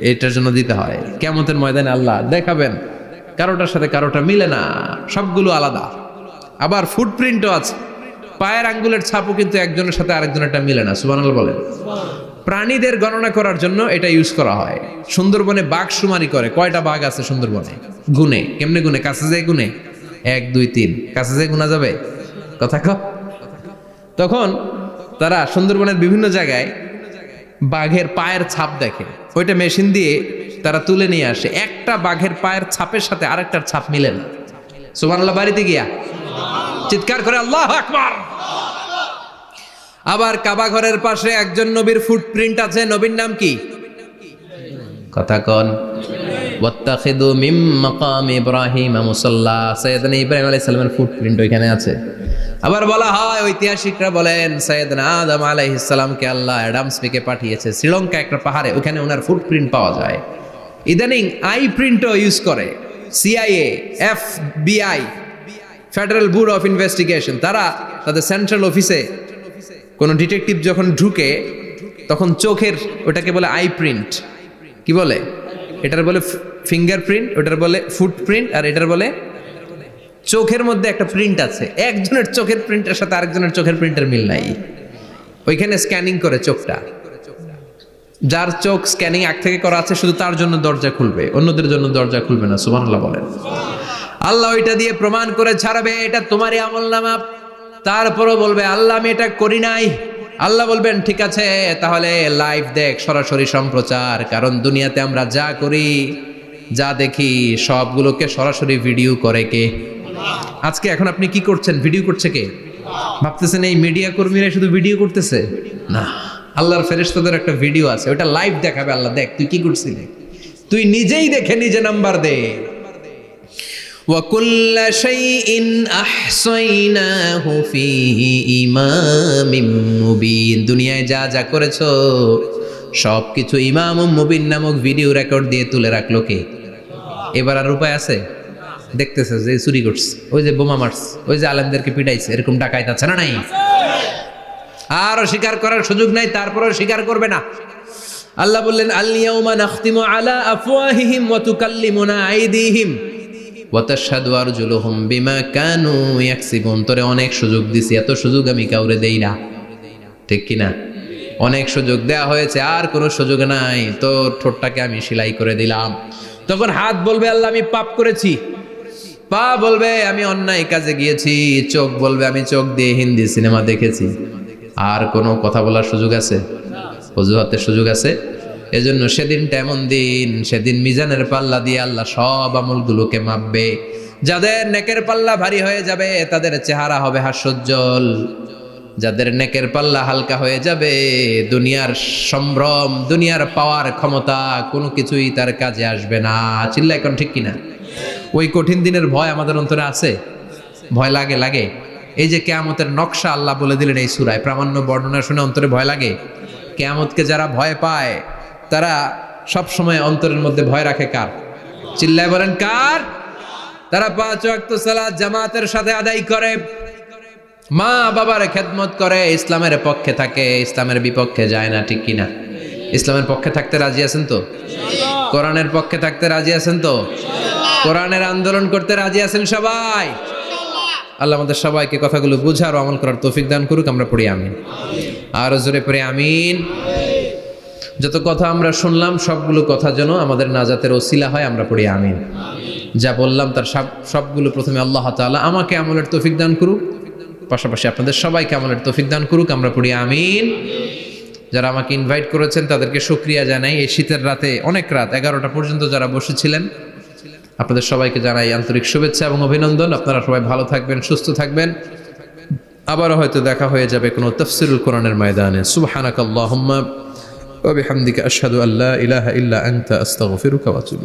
এইটার জন্য দিতে হয়। কিয়ামতের ময়দানে আল্লাহ দেখাবেন কারোটার সাথে কারোটা মিলে না, সবগুলো আলাদা। আবার ফুটপ্রিন্টও আছে, পায়ের আঙ্গুলের ছাপও কিন্তু একজনের সাথে আরেকজনেরটা মিলে না। সুবহানাল্লাহ বলেন। প্রাণীদের গণনা করার জন্য এটা ইউজ করা হয়। সুন্দরবনে বাঘ শুমারি করে, কয়টা বাঘ আছে সুন্দরবনে গুনে। কেমনে গুনে? কাছে যায় গুনে, 1 2 3, কাছে যায় গুনা যাবে? কথা কও। তখন তারা সুন্দরবনের বিভিন্ন জায়গায় বাঘের পায়ের ছাপ দেখে, ওইটা মেশিন দিয়ে তারা তুলে নিয়ে আসে। একটা বাঘের পায়ের ছাপের সাথে আরেকটার ছাপ মিলে না। সুবহানাল্লাহ। বাড়িতে গিয়া চিৎকার করে আল্লাহু আকবার। আবার কাবা ঘরের পাশে একজন নবীর ফুটপ্রিন্ট আছে। নবীর নাম কি? কথা কন। ওয়াত্তাখিদু মিন মাকাম ইব্রাহিম মুসাল্লা। সাইয়েদনা ইব্রাহিম আলাইহিস সালামের ফুটপ্রিন্ট ওইখানে আছে। আবার বলা হয়, ঐতিহাসিকরা বলেন সাইয়েদনা আদম আলাইহিস সালামকে আল্লাহ অ্যাডাম স্মিথকে পাঠিয়েছে শ্রীলঙ্কা একটা পাহাড়ে, ওখানে ওনার ফুটপ্রিন্ট পাওয়া যায়। ইদানিং আই প্রিন্টও ইউজ করে CIA, FBI, federal bureau of investigation. তারা তাদের সেন্ট্রাল অফিসে কোনো ডিটেকটিভ যখন ঢুকে তখন চোখের, ওটাকে বলে আই প্রিন্ট। কি বলে? এটার বলে ফিঙ্গারপ্রিন্ট, ওটার বলে ফুটপ্রিন্ট, আর এটার বলে চোখের মধ্যে একটা প্রিন্ট আছে। একজনের চোখের প্রিন্টের সাথে আরেকজনের চোখের প্রিন্টের মিল নাই। ওইখানে স্ক্যানিং করে চোখটা। যার চোখ স্ক্যানিং আগ থেকে করা আছে শুধু তার জন্য দরজা খুলবে, অন্যদের জন্য দরজা খুলবে না। সুবহানাল্লাহ বলেন। আল্লাহ ওইটা দিয়ে প্রমাণ করে ছাড়বে এটা তোমারই আমলনামা। তারপরও বলবে আল্লাহ আমি এটা করি নাই। আল্লাহ বলবেন ঠিক আছে, তাহলে লাইভ দেখ, সরাসরি সম্প্রচার। কারণ দুনিয়াতে আমরা যা করি, যা দেখি, সবগুলোকে সরাসরি ভিডিও করে কে? আজকে এখন আপনি কি করছেন? ভিডিও করছে কে? ভাবতেছেন এই মিডিয়া কর্মীরা শুধু ভিডিও করতেছে? না, আল্লাহর ফেরেশতাদের একটা ভিডিও আছে, ওটা লাইভ দেখাবে। আল্লাহ দেখ তুই কি করছিলি, তুই নিজেই দেখে নিজে নাম্বার দে। وَكُلَّ شَيْءٍ أَحْصَيْنَاهُ فِي إِمَامٍ মুবিন। দুনিয়ায় যা যা করেছো সবকিছু ইমাম মুবিন নামক ভিডিও রেকর্ড দিয়ে তুলে রাখলো কে? এবার আর উপায় আছে? দেখতেছে যে চুরি করছে, ওই যে বোমা মারছে, ওই যে আলেমদেরকে পিটাইছে, এরকম ডাকাইত আছে না নাই? আর স্বীকার করার সুযোগ নাই, তারপরেও স্বীকার করবে না। আল্লাহ বললেন আল ইয়াউমা নাখতিমু আলা আফওয়াহিহিম ওয়া তুকাল্লিমুনা আইদিহিম ওয়া তাশহাদু আরজুলুহুম বিমা কানু ইয়াকসিবুন। তোরে অনেক সুযোগ দিছি, এত সুযোগ আমি কাউরে দেই না, ঠিক কি না? অনেক সুযোগ দেয়া হয়েছে, আর কোনো সুযোগ নাই, তোর ঠোঁটটাকে আমি সেলাই করে দিলাম। তখন হাত বলবে আল্লাহ আমি পাপ করেছি, পা বলবে আমি অন্যায় কাজে গিয়েছি, চোখ বলবে আমি চোখ দিয়ে হিন্দি সিনেমা দেখেছি। আর কোনো কথা বলার সুযোগ আছে? অজুহাতের সুযোগ আছে? এজন্য সেদিনটা এমন দিন, সেদিন মিজানের পাল্লা দিয়ে আল্লাহ সব আমলগুলোকে মাপবে। যাদের নেকের পাল্লা ভারী হয়ে যাবে তাদের চেহারা হবে হাস্যোজ্জ্বল, যাদের নেকের পাল্লা হালকা হয়ে যাবে দুনিয়ার সম্ভ্রম, দুনিয়ার পাওয়ার ক্ষমতা কোনো কিছুই তার কাজে আসবে না। চিল্লা এখন ঠিক কিনা? ওই কঠিন দিনের ভয় আমাদের অন্তরে আছে? ভয় লাগে? লাগে। এই যে কিয়ামতের নকশা আল্লাহ বলে দিলেন এই সূরায়, প্রামাণ্য বর্ণনা শুনে অন্তরে ভয় লাগে? কিয়ামতকে যারা ভয় পায় তারা সব সময় অন্তরের মধ্যে ভয় রাখে কার? চিল্লায় বলেন কার? তারা 5 ওয়াক্ত সালাত জামাতের সাথে আদায় করে, মা বাবার খেদমত করে, ইসলামের পক্ষে থাকে, ইসলামের বিপক্ষে যায় না, ঠিক কিনা? ইসলামের পক্ষে থাকতে রাজি আছেন তো? কোরআনের পক্ষে থাকতে রাজি আছেন তো? কোরআনের আন্দোলন করতে রাজি আছেন সবাই? আল্লাহ আমাদের সবাইকে কথাগুলো বুঝার ও আমল করার তৌফিক দান করুক। আমরা পড়ি আমিন। আরো জোরে পড়ি আমিন। যত কথা আমরা শুনলাম সবগুলো কথা যেন আমাদের নাজাতের ওসিলা হয়, আমরা পড়ি আমিন। যা বললাম তার সবগুলো প্রথমে আল্লাহ তাআলা আমাকে আমলের তৌফিক দান করুক, পাশাপাশি আপনাদের সবাইকে আমলের তৌফিক দান করুক। আমরা পড়ি আমিন। যারা আমাকে ইনভাইট করেছেন তাদেরকে শুকরিয়া জানাই। এই শীতের রাতে, অনেক রাত 11টা পর্যন্ত যারা বসেছিলেন, আপনাদের সবাইকে জানাই আন্তরিক শুভেচ্ছা এবং অভিনন্দন। আপনারা সবাই ভালো থাকবেন, সুস্থ থাকবেন। আবারও হয়তো দেখা হয়ে যাবে কোনো তাফসীরুল কোরআনের ময়দানে। সুবহানাকাল্লাহুম্মা ওয়া বিহামদিকা আশহাদু আল্লা ইলাহা ইল্লা আনতা আস্তাগফিরুকা ওয়া আতুবু